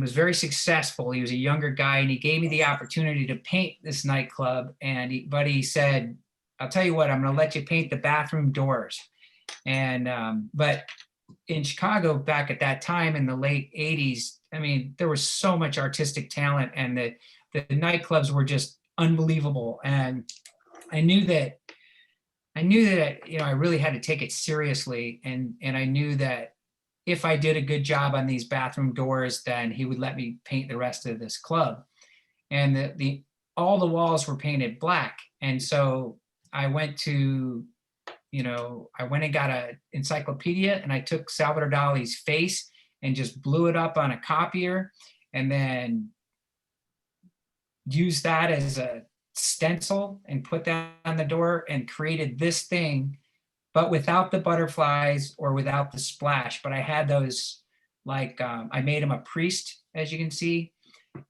was very successful. He was a younger guy, and he gave me the opportunity to paint this nightclub. But he said, "I'll tell you what, I'm going to let you paint the bathroom doors." And but in Chicago back at that time in the late 80s, I mean, there was so much artistic talent, and the nightclubs were just unbelievable. And I knew that, you know, I really had to take it seriously. And I knew that if I did a good job on these bathroom doors, then he would let me paint the rest of this club. And all the walls were painted black. And so I went to, you know, I went and got an encyclopedia, and I took Salvador Dali's face and just blew it up on a copier, and then used that as a stencil and put that on the door and created this thing, but without the butterflies or without the splash. But I had those, like, I made him a priest, as you can see.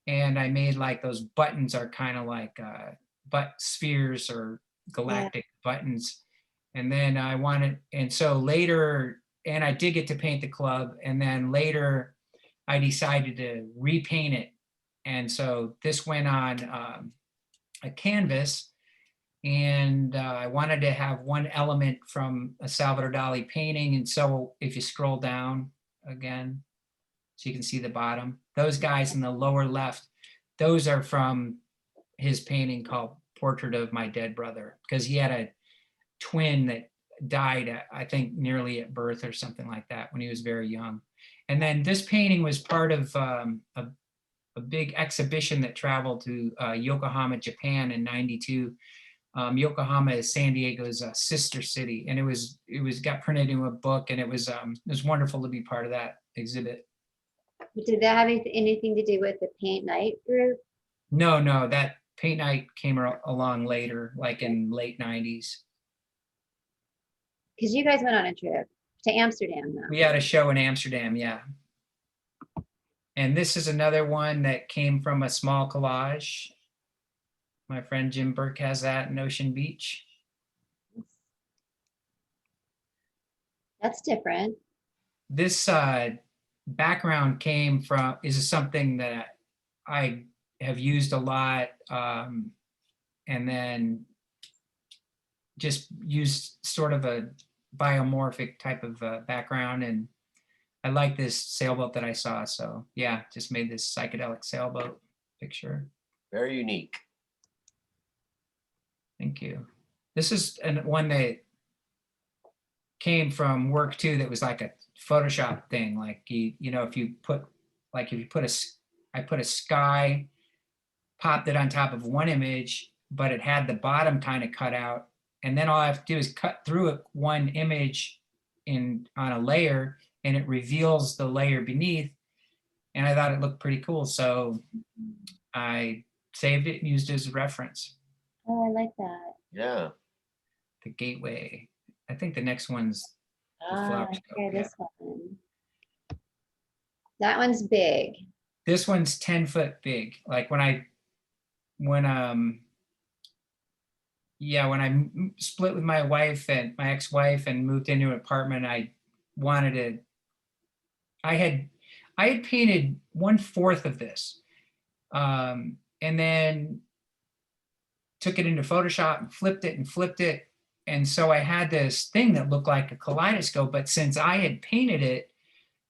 And I made like those buttons are kind of like butt spheres or galactic buttons. And then I wanted, and so later, and I did get to paint the club. And then later I decided to repaint it. And so this went on a canvas, and I wanted to have one element from a Salvador Dali painting. And so if you scroll down again, so you can see the bottom, those guys in the lower left, those are from his painting called Portrait of My Dead Brother, because he had a twin that died, I think, nearly at birth or something like that when he was very young. And then this painting was part of a big exhibition that traveled to Yokohama, Japan in '92. Yokohama is San Diego's sister city, and it was got printed in a book, and it was wonderful to be part of that exhibit. Did that have anything to do with the paint night group? No, that paint night came along later, like in late '90s. Because you guys went on a trip to Amsterdam, though. We had a show in Amsterdam, yeah. And this is another one that came from a small collage. My friend Jim Burke has that in Ocean Beach. That's different. This background is something that I have used a lot, and then just used sort of a biomorphic type of background. And I like this sailboat that I saw. So yeah, just made this psychedelic sailboat picture. Very unique. Thank you. This is one that came from work too, that was like a Photoshop thing. Like, you know, if you put I put a sky, popped it on top of one image, but it had the bottom kind of cut out. And then all I have to do is cut through it one image on a layer, and it reveals the layer beneath. And I thought it looked pretty cool. So I saved it and used it as a reference. Oh, I like that. Yeah. The gateway. I think the next one's the Ah, flower scope, okay, yeah. this one. That one's big. This one's 10 foot big. Like when I split with my wife and my ex-wife and moved into an apartment, I had painted 1/4 of this, and then took it into Photoshop and flipped it. And so I had this thing that looked like a kaleidoscope, but since I had painted it,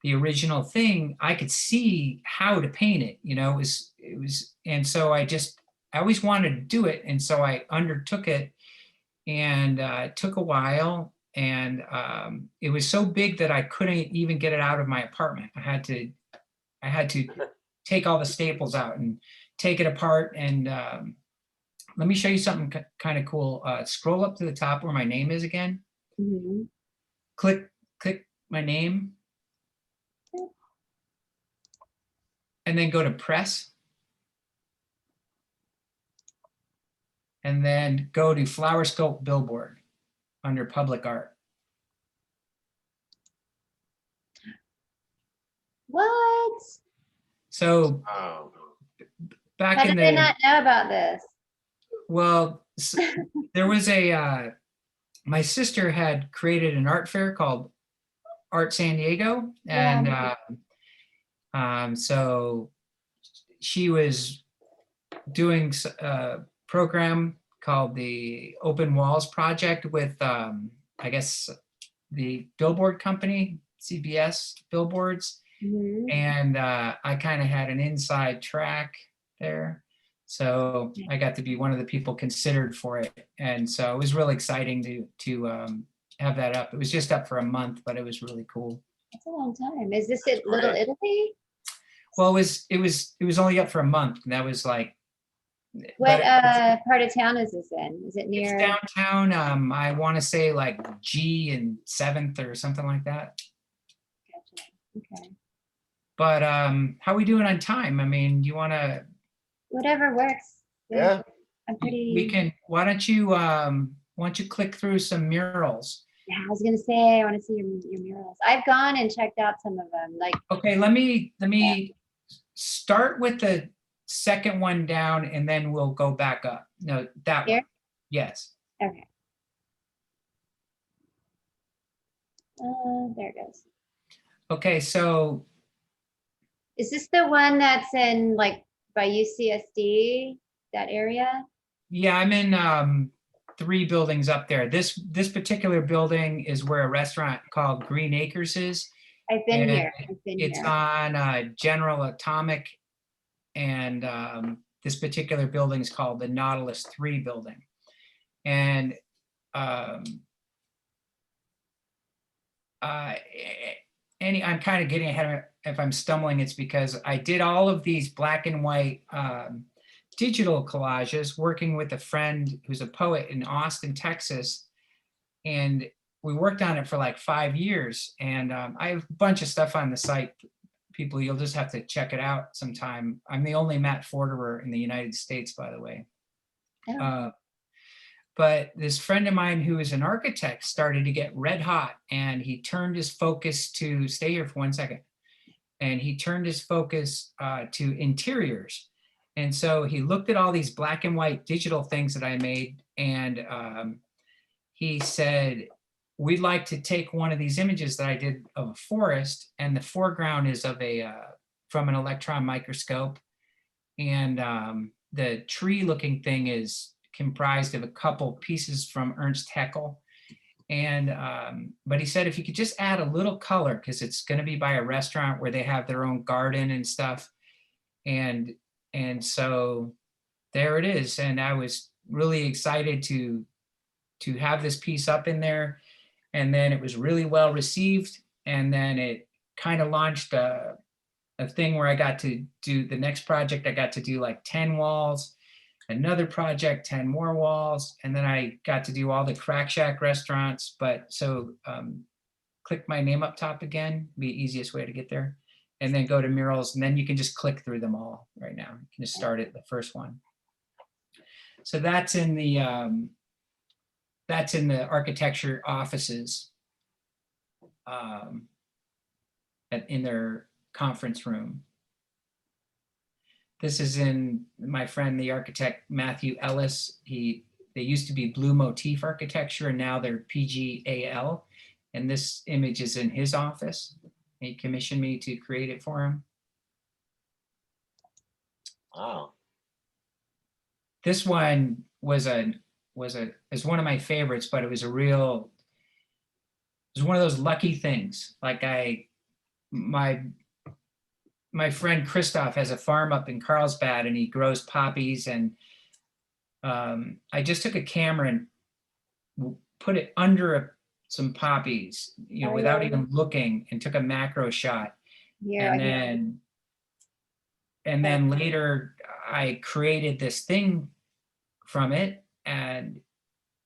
the original thing, I could see how to paint it, you know, it was, and so I always wanted to do it. And so I undertook it, and it took a while, and it was so big that I couldn't even get it out of my apartment. I had to take all the staples out and take it apart. And let me show you something kind of cool. Scroll up to the top where my name is again. Mm-hmm. Click my name. And then go to press. And then go to Flower Sculpt Billboard under public art. What? So back How in did I not know about this? Well, there was my sister had created an art fair called Art San Diego. And so she was doing a program called the Open Walls Project with, I guess, the billboard company, CBS Billboards. Mm-hmm. And I kind of had an inside track there. So I got to be one of the people considered for it. And so it was really exciting to have that up. It was just up for a month, but it was really cool. That's a long time. Is this at Little great. Italy? Well, it was only up for a month, and that was like. What but part of town is this in? Is it it's near? downtown. I want to say like G and 7th or something like that. Gotcha. Okay. But how are we doing on time? I mean, do you want to? Whatever works. Yeah. I'm pretty. We can. Why don't you click through some murals? Yeah, I was gonna say I want to see your murals. I've gone and checked out some of them. Like, Okay, let me start with the second one down, and then we'll go back up. No, that Here? one. Yes. okay. There it goes. Okay, so Is this the one that's in like by UCSD, that area? yeah, I'm in 3 buildings up there. This particular building is where a restaurant called Green Acres is. I've been And here. I've been It's here. on General Atomic, and this particular building is called the Nautilus 3 building. And I'm kind of getting ahead of it. If I'm stumbling, it's because I did all of these black and white digital collages working with a friend who's a poet in Austin, Texas. And we worked on it for like 5 years. And I have a bunch of stuff on the site. People, you'll just have to check it out sometime. I'm the only Matt Forderer in the United States, by the way. Oh. But this friend of mine who is an architect started to get red hot, and he turned his focus to, stay here for 1 second, and he turned his focus to interiors. And so he looked at all these black and white digital things that I made, and he said, we'd like to take one of these images that I did of a forest, and the foreground is of from an electron microscope. And the tree looking thing is comprised of a couple pieces from Ernst Haeckel. And but he said, if you could just add a little color, because it's going to be by a restaurant where they have their own garden and stuff. And so there it is. And I was really excited to have this piece up in there. And then it was really well received. And then it kind of launched a thing where I got to do the next project. I got to do like 10 walls, another project, 10 more walls. And then I got to do all the Crack Shack restaurants. But so click my name up top again, be the easiest way to get there. And then go to murals, and then you can just click through them all right now. You can just start at the first one. So that's in the architecture offices in their conference room. This is in my friend, the architect, Matthew Ellis. They used to be Blue Motif Architecture, and now they're PGAL. And this image is in his office. He commissioned me to create it for him. Wow. This one is one of my favorites, but it was one of those lucky things. Like my friend Christoph has a farm up in Carlsbad, and he grows poppies. And I just took a camera and put it under some poppies, without even looking, and took a macro shot. Yeah. And then later I created this thing from it, and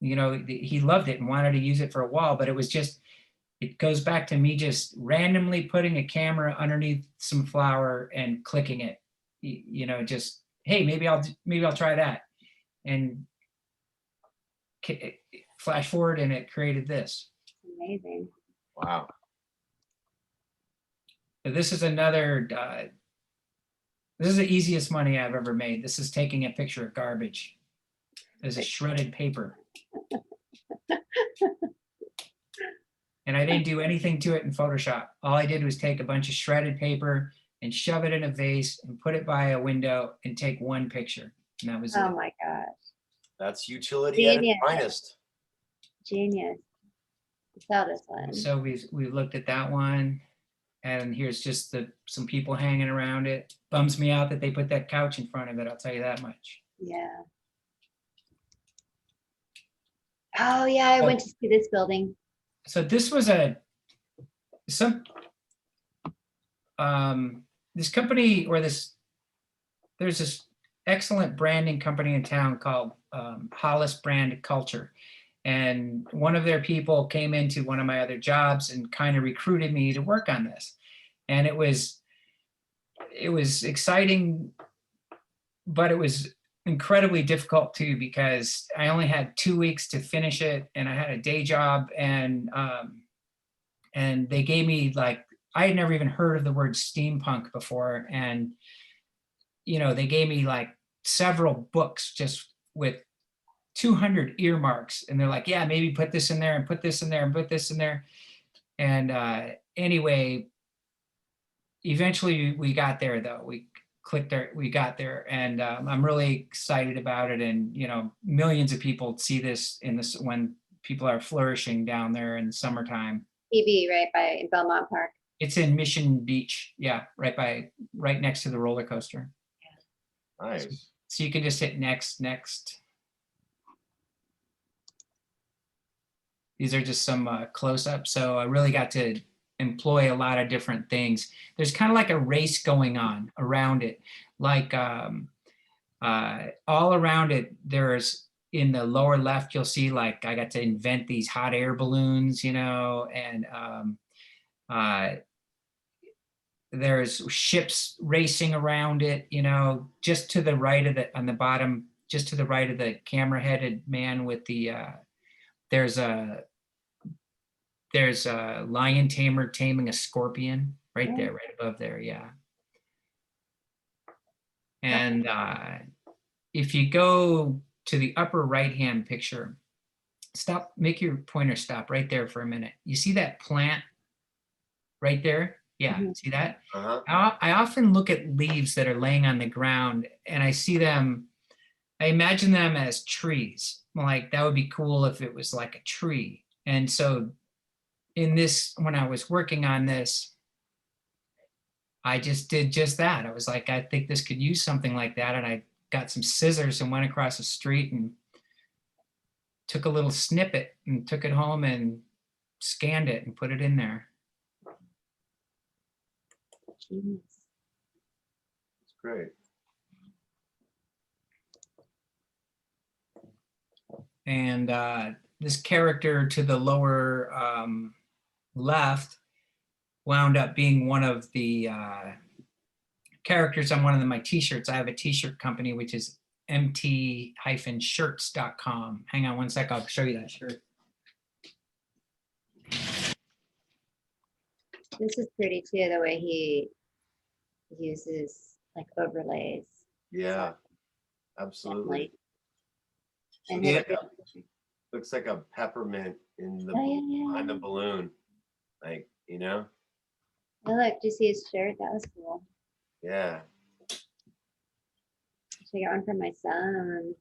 he loved it and wanted to use it for a wall. But it goes back to me just randomly putting a camera underneath some flower and clicking it, just, hey, maybe I'll try that, and flash forward, and it created this. Amazing. Wow. This is another, this is the easiest money I've ever made. This is taking a picture of garbage. There's a shredded paper. And I didn't do anything to it in Photoshop. All I did was take a bunch of shredded paper and shove it in a vase and put it by a window and take one picture. And that was it. Oh my gosh. That's utility at its Genius. finest. Genius. I saw this one. So we've looked at that one. And here's just some people hanging around it. Bums me out that they put that couch in front of it, I'll tell you that much. Yeah. Oh yeah, I went to see this building. So this was this company, or there's this excellent branding company in town called Hollis Brand Culture. And one of their people came into one of my other jobs and kind of recruited me to work on this. And it was exciting, but it was incredibly difficult too, because I only had 2 weeks to finish it, and I had a day job, and they gave me, like, I had never even heard of the word steampunk before, and they gave me like several books just with 200 earmarks, and they're like, yeah, maybe put this in there and put this in there and put this in there. And anyway, eventually we got there, though. We got there, and I'm really excited about it. And millions of people see this when people are flourishing down there in the summertime. PB, right by Belmont Park. It's in Mission Beach, yeah, right next to the roller coaster. Nice. So you can just hit next. These are just some close-ups. So I really got to employ a lot of different things. There's kind of like a race going on around it. Like all around it, there's, in the lower left, you'll see, like, I got to invent these hot air balloons, and there's ships racing around it, just to the right of on the bottom, just to the right of the camera-headed man with the, there's a lion tamer taming a scorpion right there, right above there, yeah. And if you go to the upper right-hand picture, make your pointer stop right there for a minute. You see that plant right there? Yeah, see that? Uh-huh. I often look at leaves that are laying on the ground, and I see them, I imagine them as trees. Like, that would be cool if it was like a tree. And so when I was working on this, I just did just that. I was like, I think this could use something like that. And I got some scissors and went across the street and took a little snippet and took it home and scanned it and put it in there. Genius. That's great. And this character to the lower left wound up being one of the characters on one of my t-shirts. I have a t-shirt company, which is mt-shirts.com. Hang on one sec, I'll show you that shirt. This is pretty too, the way he uses like overlays. Yeah, absolutely. And Looks Yeah. like looks like a peppermint in the yeah. behind the balloon, like, Oh, look, do you see his shirt? That was cool. yeah. Should get one for my son.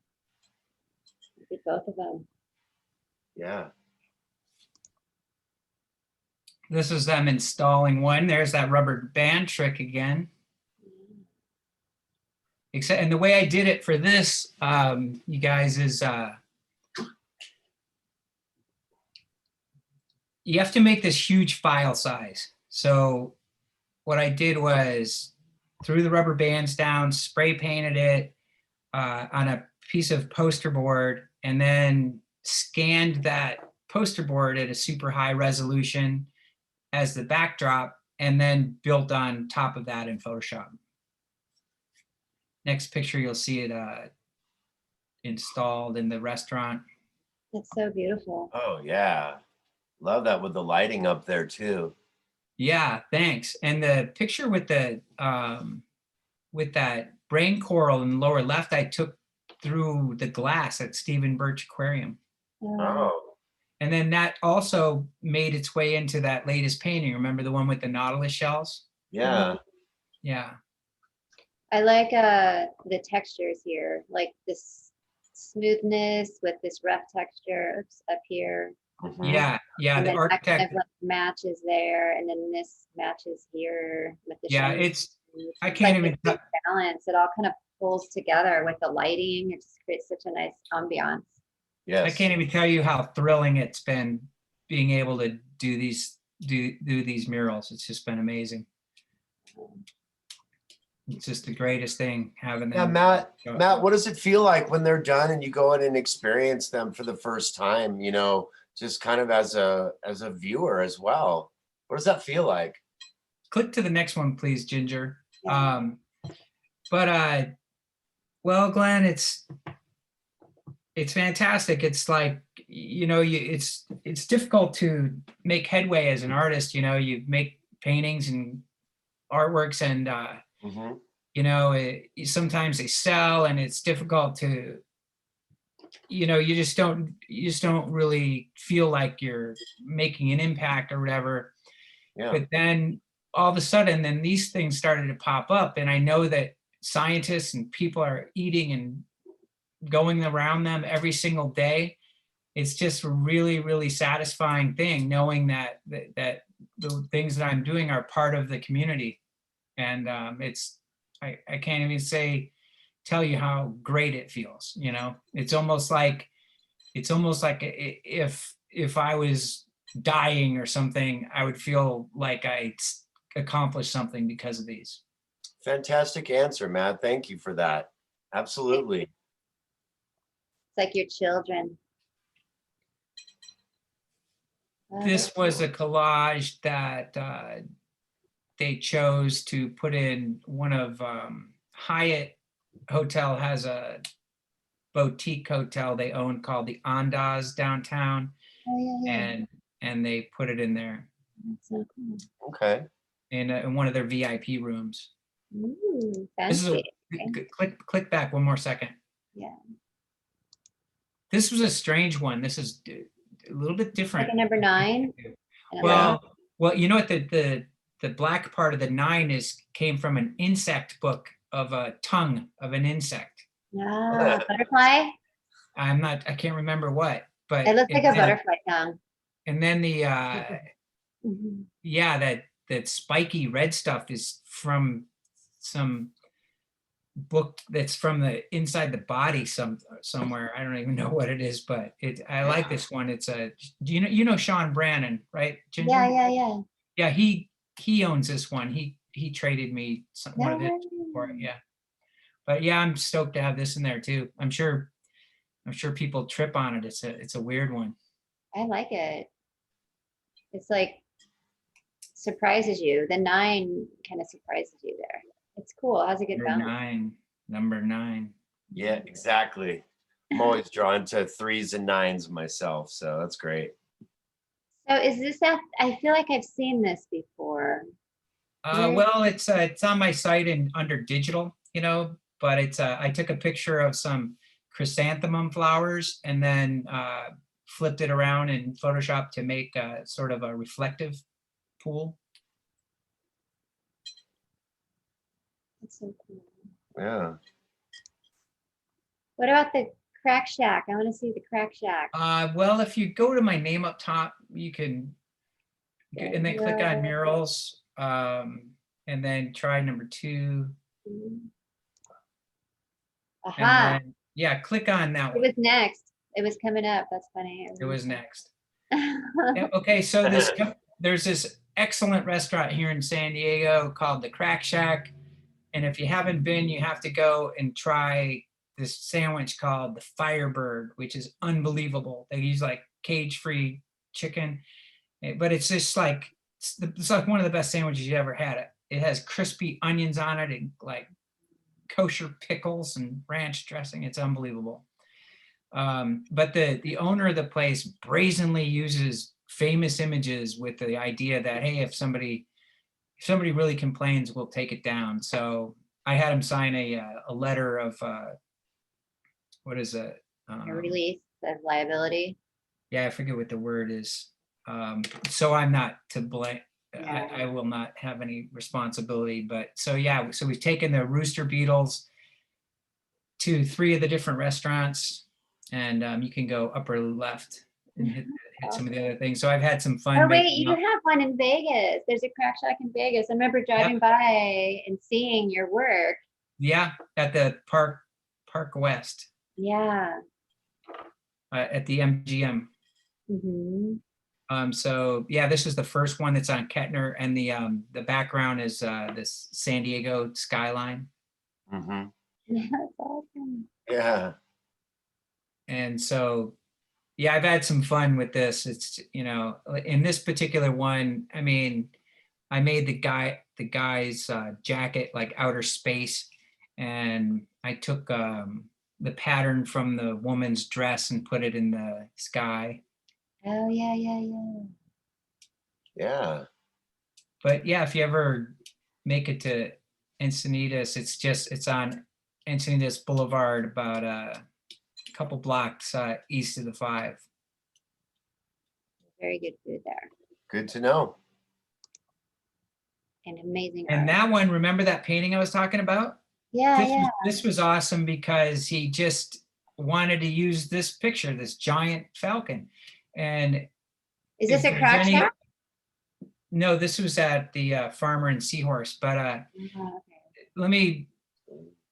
Get both of them. Yeah. This is them installing one. There's that rubber band trick again. Except, and the way I did it for this, you guys, is you have to make this huge file size. So what I did was threw the rubber bands down, spray painted it on a piece of poster board, and then scanned that poster board at a super high resolution as the backdrop, and then built on top of that in Photoshop. Next picture, you'll see it installed in the restaurant. That's so beautiful. Oh yeah. Love that with the lighting up there too. Yeah, thanks. And the picture with the with that brain coral in the lower left, I took through the glass at Stephen Birch Aquarium. Oh. And then that also made its way into that latest painting. Remember the one with the nautilus shells? Yeah. Yeah. I like the textures here, like this smoothness with this rough texture up here. Mhm. Yeah, And the then that kind architect, of like matches there, and then this matches here with the yeah, shiny. I It's can't like even, a good balance. It all kind of pulls together with the lighting. It just creates such a nice ambiance. I Yes. can't even tell you how thrilling it's been being able to do these murals. It's just been amazing. It's just the greatest thing having Yeah, them. Matt, what does it feel like when they're done and you go in and experience them for the first time, just kind of as a viewer as well? What does that feel like? Click to the next one, please, Ginger. Yeah. But well, Glenn, it's fantastic. It's like, it's difficult to make headway as an artist. You make paintings and artworks, and Mhm. sometimes they sell, and it's difficult to, you just don't really feel like you're making an impact or whatever. Yeah. But then all of a sudden, then these things started to pop up, and I know that scientists and people are eating and going around them every single day. It's just a really, really satisfying thing knowing that the things that I'm doing are part of the community. And I can't even tell you how great it feels. It's almost like if I was dying or something, I would feel like I accomplished something because of these. Fantastic answer, Matt. Thank you for that. Absolutely. It's like your children. Oh, This that's was a collage that they chose to put in one of Hyatt Hotel has a boutique hotel they own called the Andaz downtown, Oh, yeah, yeah. and they put it in there That's so cool. Okay. in one of their VIP rooms. Ooh, This is fancy. click back one more second. Yeah. This was a strange one. This is a little bit different. Like a number 9. And a Yeah. Well, you know what, the black part of the 9 came from an insect book of a tongue of an insect. Ah, butterfly. I can't remember what, but It looks like a butterfly tongue. and then the Mhm. yeah, that spiky red stuff is from some book that's from the inside the body somewhere. I don't even know what it is, but I like this one. It's a you know Sean Brannon, right, Ginger? Yeah, yeah, yeah. Yeah, he owns this one. He traded me one of his for it. No. Yeah, but yeah, I'm stoked to have this in there too. I'm sure people trip on it. It's a weird one. I like it. It's like surprises you. The 9 kind of surprises you there. It's cool. It has a good balance. Number 9. Yeah, exactly. I'm always drawn to 3s and 9s myself, so that's great. So is this that? I feel like I've seen this before. Well, it's on my site and under digital, but I took a picture of some chrysanthemum flowers and then flipped it around in Photoshop to make a sort of a reflective pool. That's so cool. Yeah. What about the crack shack? I want to see the crack shack. Well, if you go to my name up top, you can, and then click on murals, and then try number 2. Aha. And then, yeah, click on that It one. was next. It was coming up. That's funny. It was next. Yeah, okay, so there's this excellent restaurant here in San Diego called the Crack Shack. And if you haven't been, you have to go and try this sandwich called the Firebird, which is unbelievable. They use like cage-free chicken, but it's just like, it's like one of the best sandwiches you ever had. It has crispy onions on it and like kosher pickles and ranch dressing. It's unbelievable. But the owner of the place brazenly uses famous images with the idea that, hey, if somebody really complains, we'll take it down. So I had him sign a letter of what is it? A release of liability. Yeah, I forget what the word is. So I'm not to blame. Yeah. I will not have any responsibility. But so yeah, so we've taken the Rooster Beetles to 3 of the different restaurants, and you can go upper left and hit some of the other things. So I've had some fun Oh wait, making you up. have one in Vegas. There's a crack shack in Vegas. I remember driving by and seeing your work. Yeah, at the Park West, Yeah. at the MGM. Hmm. So yeah, this is the first one that's on Kettner, and the background is this San Diego skyline. Mhm. That's awesome. Yeah. And so yeah, I've had some fun with this. It's, in this particular one, I mean, I made the guy's jacket like outer space, and I took the pattern from the woman's dress and put it in the sky. Oh yeah, yeah, yeah. Yeah. But yeah, if you ever make it to Encinitas, it's on Encinitas Boulevard, about a couple blocks east of the 5. Very good food there. Good to know. And amazing And art. that one, remember that painting I was talking about? Yeah, This, yeah. this was awesome because he just wanted to use this picture, this giant falcon. And Is if this a there's crack shack? no, this was at the Farmer and Seahorse. But Okay. let me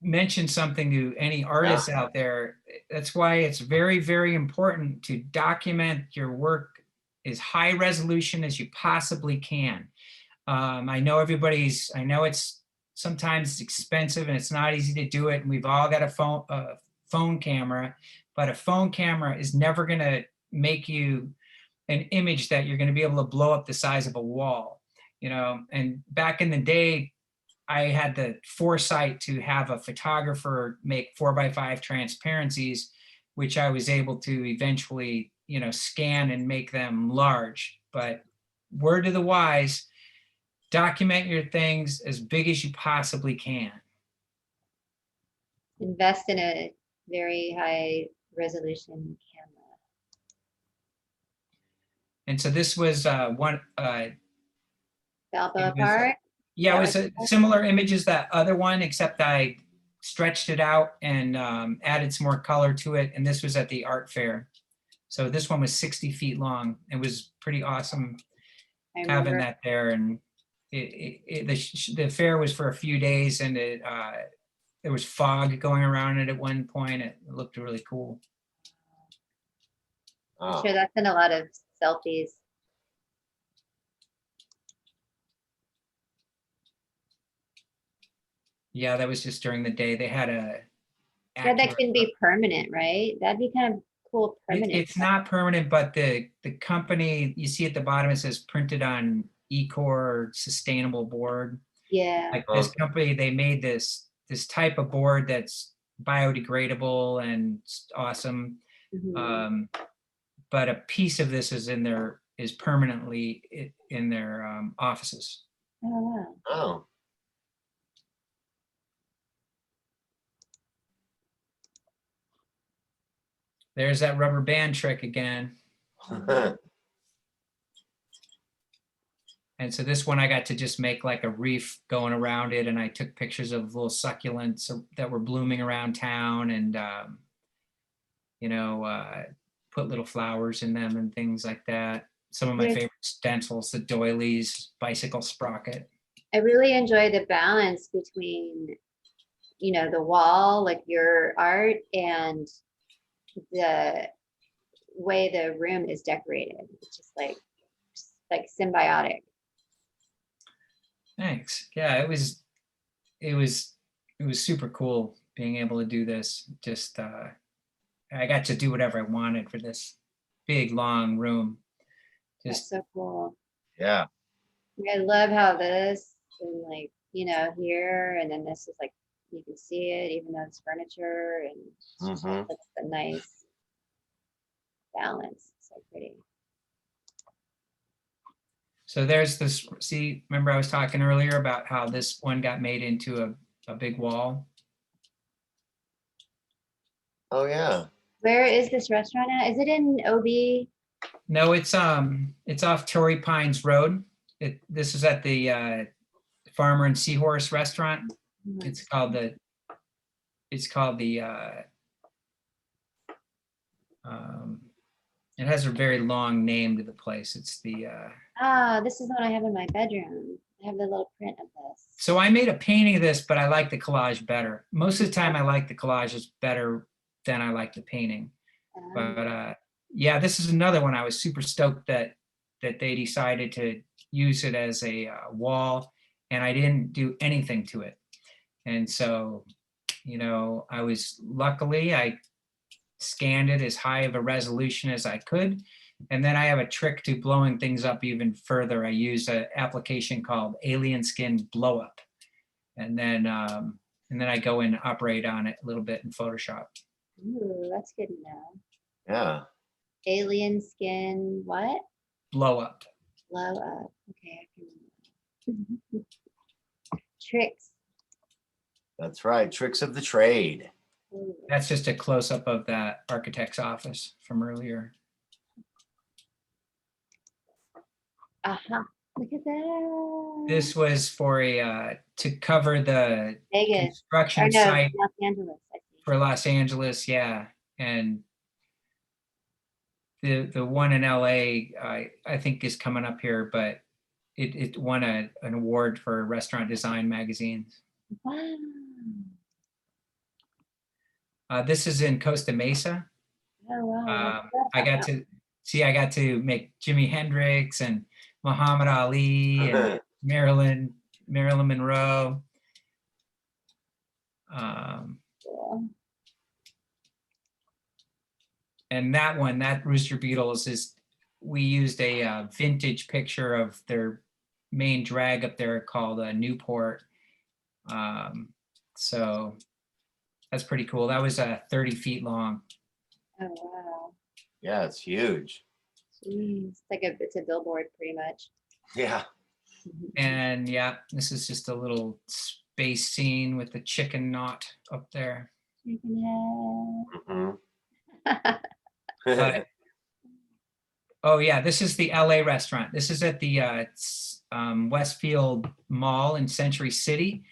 mention something to any artists out there. That's why it's very, very important to document your work as high resolution as you possibly can. I know it's sometimes expensive and it's not easy to do it. And we've all got a phone camera, but a phone camera is never going to make you an image that you're going to be able to blow up the size of a wall, and back in the day, I had the foresight to have a photographer make 4x5 transparencies, which I was able to eventually, scan and make them large. But word to the wise, document your things as big as you possibly can. Invest in a very high resolution camera. And so this was one, Balboa it was, Park. yeah, it That was a similar image as that other one, except I stretched it out and added some more color to it. And this was at the art fair. So this one was 60 feet long. It was pretty awesome I having remember. that there. And the fair was for a few days, and there was fog going around it at one point. It looked really cool. I'm Oh. sure that's in a lot of selfies. Yeah, that was just during the day. They had a Yeah, that accurate- can be permanent, right? That'd be kind of cool permanent. It's not permanent, but the company, you see at the bottom, it says printed on Ecor sustainable board. Yeah. Like this company, they made this type of board that's biodegradable and awesome. Mhm. But a piece of this is permanently in their offices. Oh, wow. Oh. There's that rubber band trick again. And so this one I got to just make like a reef going around it, and I took pictures of little succulents that were blooming around town, and put little flowers in them and things like that. Some of my Yeah. favorite stencils, the doilies, bicycle sprocket. I really enjoy the balance between, the wall, like your art, and the way the room is decorated. It's just like symbiotic. Thanks. Yeah, it was super cool being able to do this. Just I got to do whatever I wanted for this big long room. That's so cool. Yeah. I love how this and here, and then this is like you can see it even though it's furniture, and it's just Mhm. it's a nice balance. It's so pretty. So there's this, see, remember I was talking earlier about how this one got made into a big wall? Oh yeah. Where is this restaurant at? Is it in OB? No, it's off Torrey Pines Road. This is at the Farmer and Seahorse restaurant. It's called the um, It has a very long name to the place. It's the, Ah, this is what I have in my bedroom. I have the little print of this. so I made a painting of this, but I like the collage better. Most of the time I like the collages better than I like the painting. Um, But yeah, this is another one. I was super stoked that they decided to use it as a wall, and I didn't do anything to it. And so, you know, luckily I scanned it as high of a resolution as I could. And then I have a trick to blowing things up even further. I use an application called Alien Skin Blow Up. And then I go and operate on it a little bit in Photoshop. ooh, that's good to know. Yeah. Alien skin, what? Blow up. Blow up. Okay, I can. Tricks. That's right. Tricks of the trade. Ooh. That's just a close up of that architect's office from earlier. Aha. Look at that. This was for a to cover the Vegas. Or construction no, site Los Angeles, I think. for Los Angeles, yeah. And the one in LA, I think is coming up here, but it won an award for Restaurant Design magazine. Wow. This is in Costa Mesa. Oh, wow. I got to make Jimi Hendrix and Muhammad Ali and Marilyn Monroe. Cool. And that one, that Rooster Beetles is, we used a vintage picture of their main drag up there called Newport. So that's pretty cool. That was 30 feet long. Oh, wow. Yeah, it's huge. Jeez. It's a billboard pretty much. Yeah. And yeah, this is just a little space scene with the chicken knot up there. Mhm. But, oh yeah, this is the LA restaurant. This is at the Westfield Mall in Century City.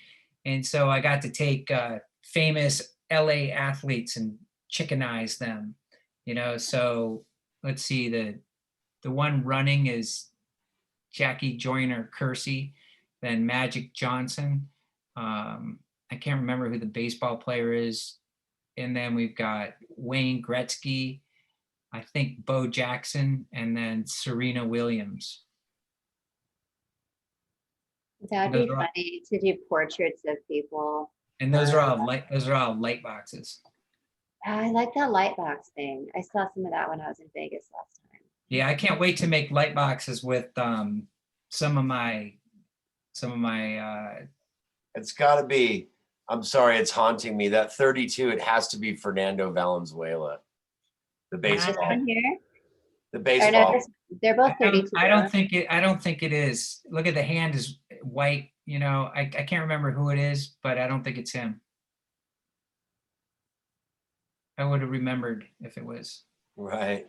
And so I got to take famous LA athletes and chickenize them, you know. So let's see, the one running is Jackie Joyner Kersey, then Magic Johnson. I can't remember who the baseball player is. And then we've got Wayne Gretzky, I think Bo Jackson, and then Serena Williams. That'd be funny to do portraits of people. And those are all light boxes. I like that light box thing. I saw some of that when I was in Vegas last time. Yeah, I can't wait to make light boxes with some of my It's got to be, I'm sorry, it's haunting me. That 32, it has to be Fernando Valenzuela. The baseball. This one here? The baseball. They're both 32. I don't think it is. Look at the hand is white, you know. I can't remember who it is, but I don't think it's him. I would have remembered if it was. Right.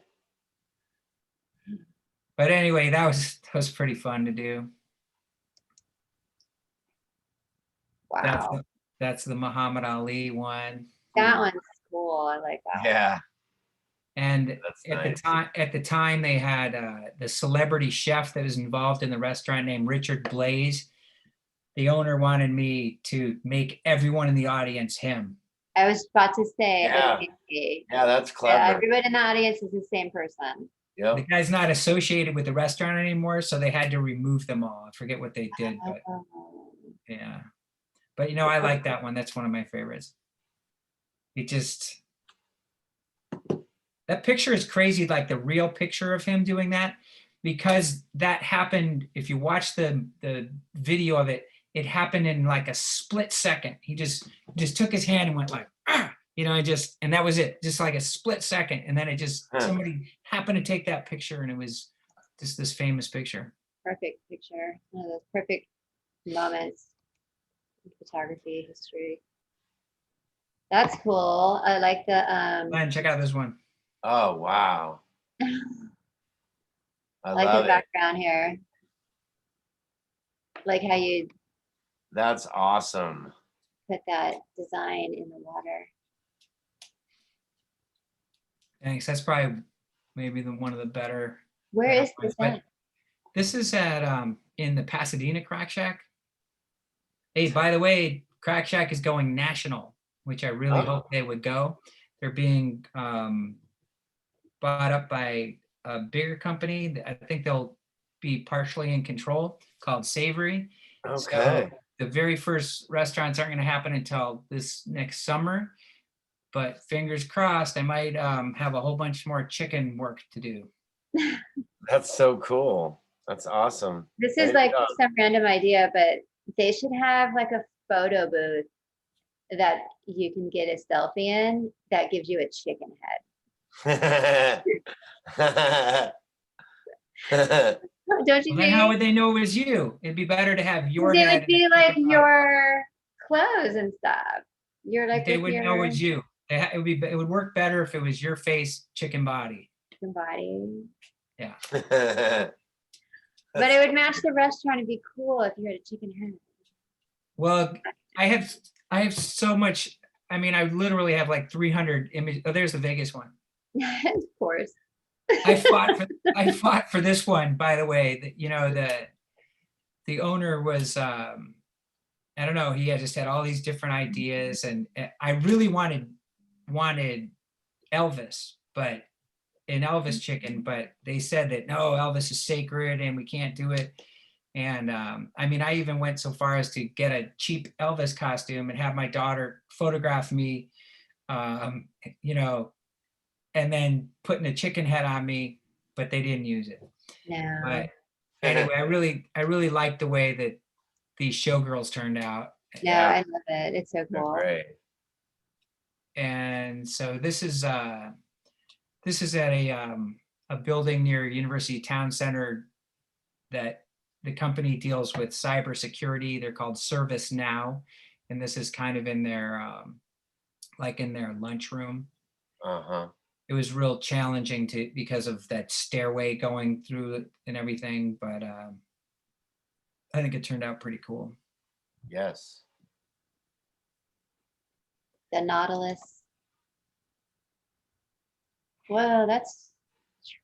But anyway, that was pretty fun to do. Wow. That's the Muhammad Ali one. That one's cool. I like that. Yeah. And That's at the time they had the celebrity chef that was involved in the restaurant named Richard Blaze. The owner wanted me to make everyone in the audience him. I was about to say, Yeah. okay. Yeah, that's clever. Yeah, everybody in the audience is the same person. Yep. The guy's not associated with the restaurant anymore, so they had to remove them all. I forget what they did, but yeah. But you know, I like that one. That's one of my favorites. It just, that picture is crazy, like the real picture of him doing that, because that happened, if you watch the video of it, it happened in like a split second. He just took his hand and went like, ah! You know, and that was it, just like a split second. And then it just, somebody happened to take that picture and it was just this famous picture. Perfect picture. One of those perfect moments in photography history. That's cool. I like the Glenn, check out this one. Oh, wow. I like love the it. background here. Like how you That's awesome. put that design in the water. Thanks. That's probably maybe one of the better. Where better is this ones. But at? this is at in the Pasadena Crack Shack. Hey, by the way, Crack Shack is going national, which I really Oh. hope they would go. They're being bought up by a bigger company. I think they'll be partially in control, called Savory. Okay. So the very first restaurants aren't going to happen until this next summer, but fingers crossed, I might have a whole bunch more chicken work to do. That's so cool. That's awesome. This is And, like some random idea, but they should have like a photo booth that you can get a selfie in that gives you a chicken head. Don't you Well, then how think? would they know it was you? It'd be better to have your It head. would be and a like chicken body. your clothes and stuff. You're like They with wouldn't your know it was you. It would work better if it was your face, chicken body. chicken body. Yeah. But it would match the restaurant and be cool if you had a chicken head. Well, I have so much. I mean, I literally have like 300 images. Oh, there's the Vegas one. Of course. I fought for this one, by the way. That, you know, the owner was I don't know, he had just had all these different ideas, and I really wanted Elvis, but an Elvis chicken, but they said that no, Elvis is sacred and we can't do it. And I mean, I even went so far as to get a cheap Elvis costume and have my daughter photograph me, you know, and then putting a chicken head on me, but they didn't use it. No. But anyway, I really like the way that these showgirls turned out. No, Yeah. I love it. It's so They're cool. great. And so this is at a building near University Town Center that the company deals with cybersecurity. They're called Service Now, and this is kind of in their like in their lunchroom. Uh-huh. It was real challenging because of that stairway going through it and everything, but I think it turned out pretty cool. Yes. The Nautilus. Whoa, that's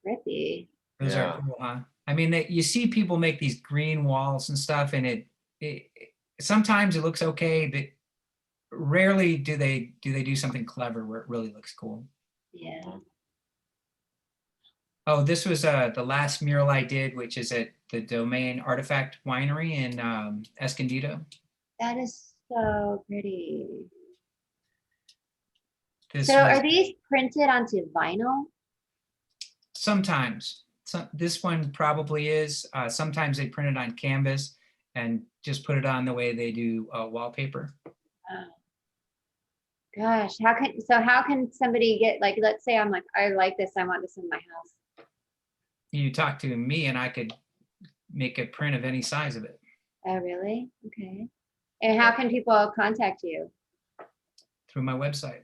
trippy. Those Yeah. are cool, huh? I mean, you see people make these green walls and stuff, and it sometimes it looks okay, but rarely do they do something clever where it really looks cool. Yeah. Oh, this was the last mural I did, which is at the Domain Artifact Winery in Escondido. That is so pretty. This So was are these printed onto vinyl? sometimes. This one probably is. Sometimes they print it on canvas and just put it on the way they do wallpaper. Oh. Gosh, how can somebody get, like, let's say I'm like, I like this, I want this in my house. You talk to me and I could make a print of any size of it Oh, really? Okay. And how can people contact you? through my website.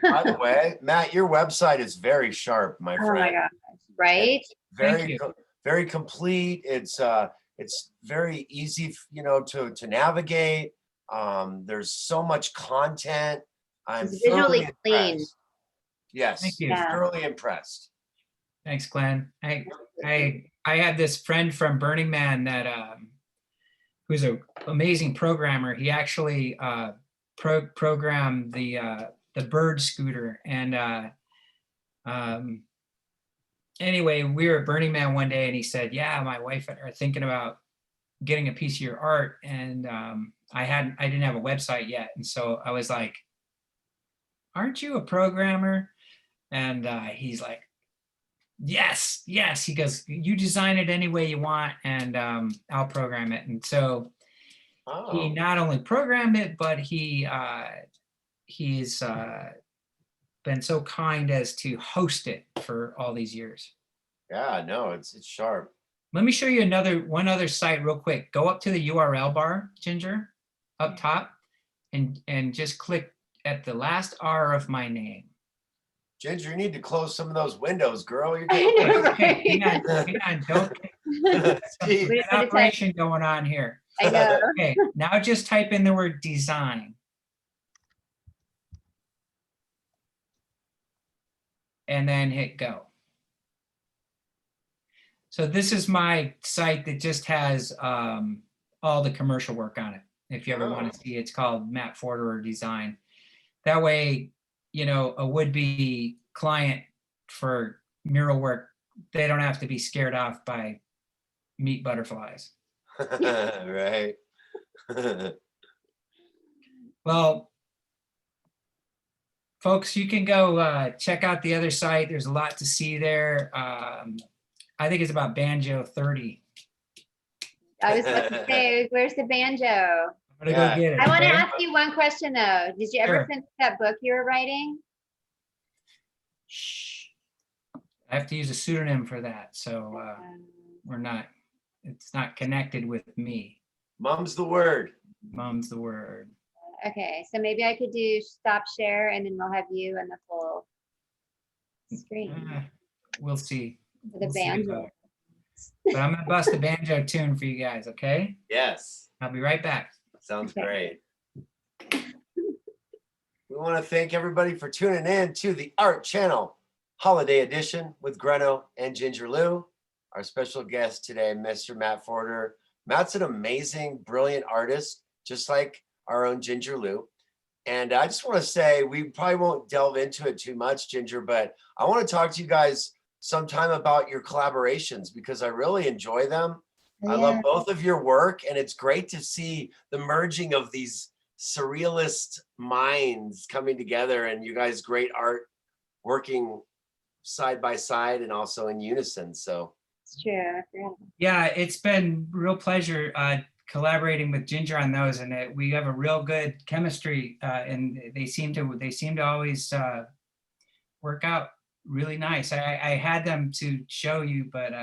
By the way, Matt, your website is very sharp, my Oh friend. my gosh, right? Thank you. Very complete. It's very easy, you know, to navigate. There's so much content. I'm It's visually thoroughly clean. impressed. Yes, Thank you. Yeah. thoroughly impressed. Thanks, Glenn. I had this friend from Burning Man that who's an amazing programmer. He actually programmed the bird scooter. And anyway, we were at Burning Man one day, and he said, "Yeah, my wife and I are thinking about getting a piece of your art." And I didn't have a website yet, and so I was like, "Aren't you a programmer?" And he's like, yes. He goes, "You design it any way you want, and I'll program it." And so he Oh, not only programmed it, but he's been so kind as to host it for all these years. yeah, no, it's sharp. Let me show you one other site real quick. Go up to the URL bar, Ginger, up top, and just click at the last R of my name. Ginger, you need to close some of those windows, girl. You're I getting know, Hey, right? hang on, don't Gee, Wait, an operation going on here. I know. Okay, now just type in the word design. and then hit go. So this is my site that just has all the commercial work on it. If you ever want to see, it's called Matt Forderer Design. That way, you know, a would-be client for mural work, they don't have to be scared off by meat butterflies. Right. Well, folks, you can go check out the other site. There's a lot to see there. I think it's about Banjo 30. I was about to say, where's the banjo? I'm gonna Yeah. go get it. I want to okay? ask you one question though. Did you ever Sure. finish that book you were writing? Shh. I have to use a pseudonym for that, so we're not. It's not connected with me. Mum's the word. Mom's the word. Okay, so maybe I could do stop share and then we'll have you and the full screen We'll see. for the We'll see banjo. about it. But I'm gonna bust a banjo tune for you guys, okay? Yes. I'll be right back. Sounds Okay. great. We want to thank everybody for tuning in to the Art Channel Holiday Edition with Greno and Ginger Lou. Our special guest today, Mr. Matt Forderer. Matt's an amazing, brilliant artist, just like our own Ginger Lou. And I just want to say, we probably won't delve into it too much, Ginger, but I want to talk to you guys sometime about your collaborations because I really enjoy them. I love both of your work, and it's great to see the merging of these surrealist minds coming together and you guys' great art working side by side and also in unison. So It's true. I forgot. Yeah, it's been real pleasure collaborating with Ginger on those, and we have a real good chemistry, and they seem to always work out really nice. I had them to show you, but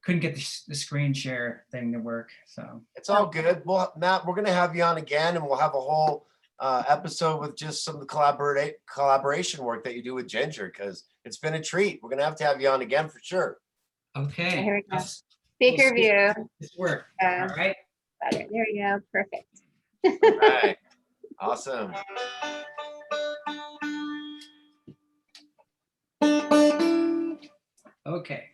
couldn't get the screen share thing to work. So it's all good. Well, Matt, we're going to have you on again, and we'll have a whole episode with just some of the collaboration work that you do with Ginger, because it's been a treat. We're going to have you on again for sure. okay. Here we go. Let's- Speaker we'll see view. this work. Uh, All right. Better. There we go. Perfect. All right. Awesome. Okay.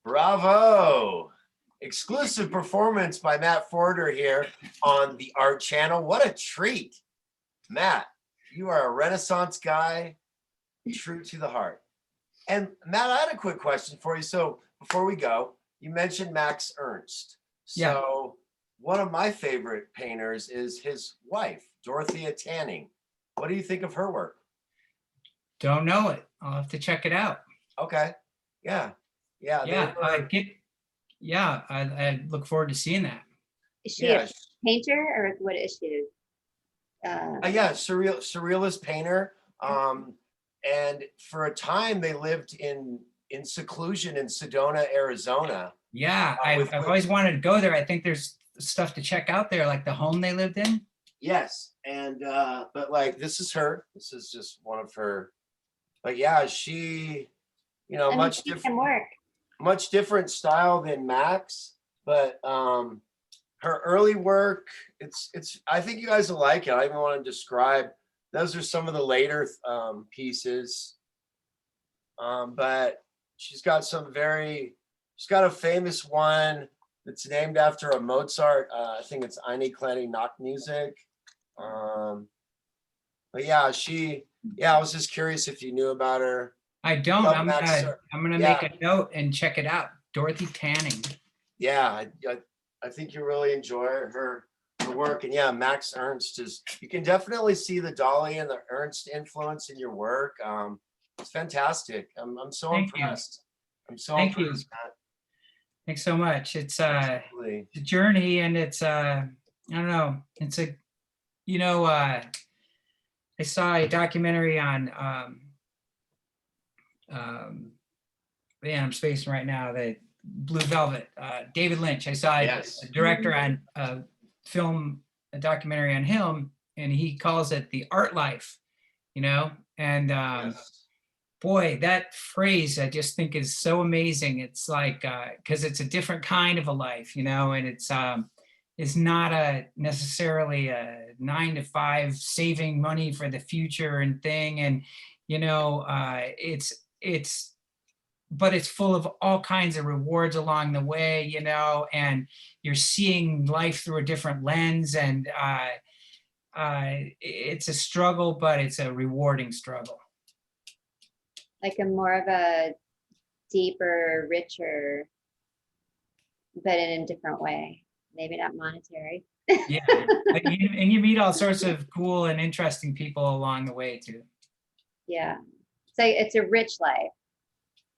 Bravo. Exclusive performance by Matt Forderer here on the Art Channel. What a treat. Matt, you are a Renaissance guy, true to the heart. And Matt, I had a quick question for you. So before we go, you mentioned Max Ernst. So one of my favorite painters is his wife, Dorothea Tanning. What do you think of her work? Don't know it. I'll have to check it out. Okay. Yeah. Yeah. Yeah. I look forward to seeing that. Is she Yeah. a painter or what is she? Yeah, surrealist painter. And for a time they lived in seclusion in Sedona, Arizona. Yeah, I've always wanted to go there. I think there's stuff to check out there, like the home they lived in. Yes, and but like this is her. This is just one of her But yeah, she, Let me see some work. much different style than Max, but her early work, it's I think you guys will like it. I even want to describe, those are some of the later pieces. But she's got she's got a famous one that's named after a Mozart. I think it's Eine kleine Nachtmusik. But yeah, I was just curious if you knew about her. I don't. Love I'm Max. gonna Yeah. make a note and check it out. Dorothy Tanning. Yeah, I think you really enjoy her work. And yeah, Max Ernst is, you can definitely see the Dolly and the Ernst influence in your work. It's fantastic. I'm so Thank you. impressed. I'm so Thank you. impressed, Matt. Thanks so much. It's Absolutely. a journey, and it's I don't know. It's a, I saw a documentary on man, I'm spacing right now, the Blue Velvet, David Lynch. I saw Yes. a director on film, a documentary on him, and he calls it the art life, and Yes. boy, that phrase I just think is so amazing. It's like, because it's a different kind of a life, and it's not necessarily a 9 to 5 saving money for the future and thing. And, but it's full of all kinds of rewards along the way, and you're seeing life through a different lens. And it's a struggle, but it's a rewarding struggle. Like a more of a deeper, richer, but in a different way. Maybe not monetary. Yeah, and you meet all sorts of cool and interesting people along the way too. Yeah. So it's a rich life.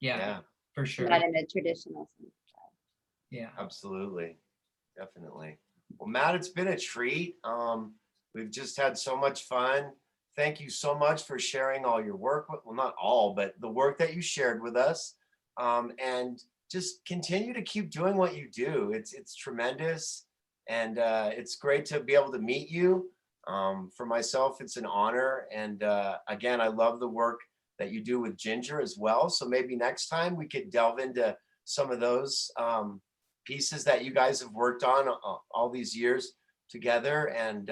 Yeah, for sure. Not in a traditional sense. Yeah. Absolutely. Definitely. Well, Matt, it's been a treat. We've just had so much fun. Thank you so much for sharing all your work. Well, not all, but the work that you shared with us. And just continue to keep doing what you do. It's tremendous. And it's great to be able to meet you. For myself, it's an honor. And again, I love the work that you do with Ginger as well. So maybe next time we could delve into some of those pieces that you guys have worked on all these years together. And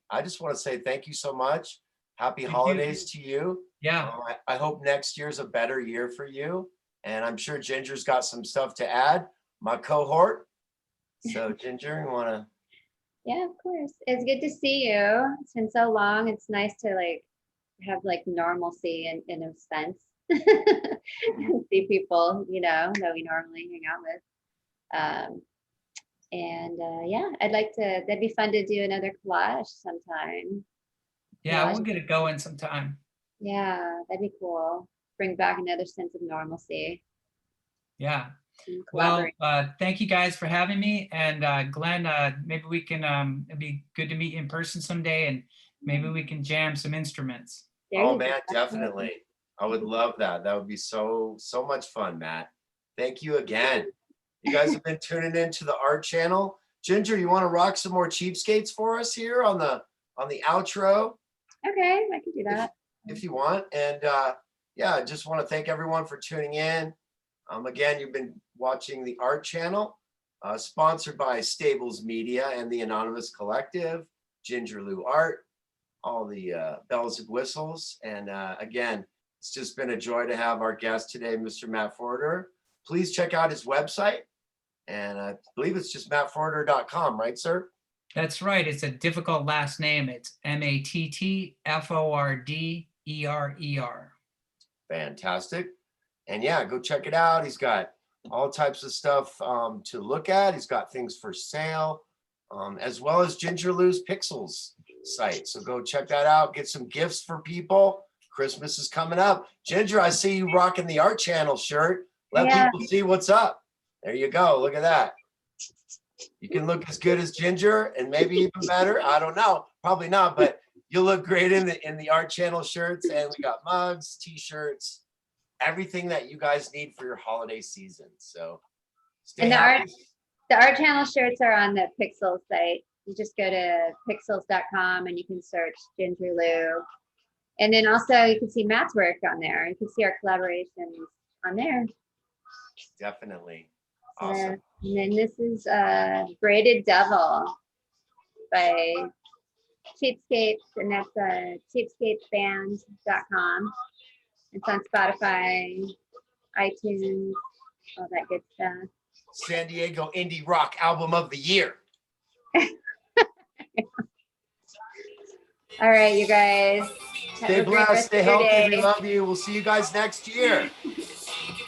I just want to say thank you so much. Happy holidays to you. Yeah. I hope next year's a better year for you. And I'm sure Ginger's got some stuff to add, my cohort. So Ginger, you want to? Yeah, of course. It's good to see you. It's been so long. It's nice to have normalcy in a sense. See people, that we normally hang out with. Yeah, that'd be fun to do another collage sometime. Yeah, we'll get it going sometime. Yeah, that'd be cool. Bring back another sense of normalcy. Yeah. Well, thank you guys for having me. And Glenn, maybe we can, it'd be good to meet you in person someday, and maybe we can jam some instruments. Oh man, definitely. I would love that. That would be so much fun, Matt. Thank you again. You guys have been tuning into the art channel. Ginger, you want to rock some more cheapskates for us here on the outro? Okay, I can do that. If you want. And yeah, just want to thank everyone for tuning in. Again, you've been watching the art channel, sponsored by Stables Media and the Anonymous Collective, Ginger Lou Art, all the bells and whistles. And again, it's just been a joy to have our guest today, Mr. Matt Forderer. Please check out his website. And I believe it's just mattforderer.com, right, sir? That's right. It's a difficult last name. It's MATTFORDERER. Fantastic. And yeah, go check it out. He's got all types of stuff to look at. He's got things for sale, as well as Ginger Lou's Pixels site. So go check that out. Get some gifts for people. Christmas is coming up. Ginger, I see you rocking the Art Channel shirt. Let people see what's up. There you go. Look at that. You can look as good as Ginger and maybe even better. I don't know. Probably not, but you'll look great in the Art Channel shirts. And we got mugs, t-shirts, everything that you guys need for your holiday season. So stay happy. The Art Channel shirts are on the Pixels site. You just go to pixels.com and you can search Ginger Lou And then also you can see Matt's work on there. You can see our collaborations on there. Definitely. So, Awesome. and then this is Braided Devil by Cheapskates, and that's cheapskatesband.com. It's on Spotify, iTunes, all that good stuff. San Diego Indie Rock Album of the Year. All right, you guys. Have Stay a great blessed, rest stay of your healthy. We day. love you. We'll see you guys next year.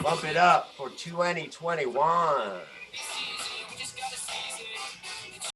Bump it up for 2021.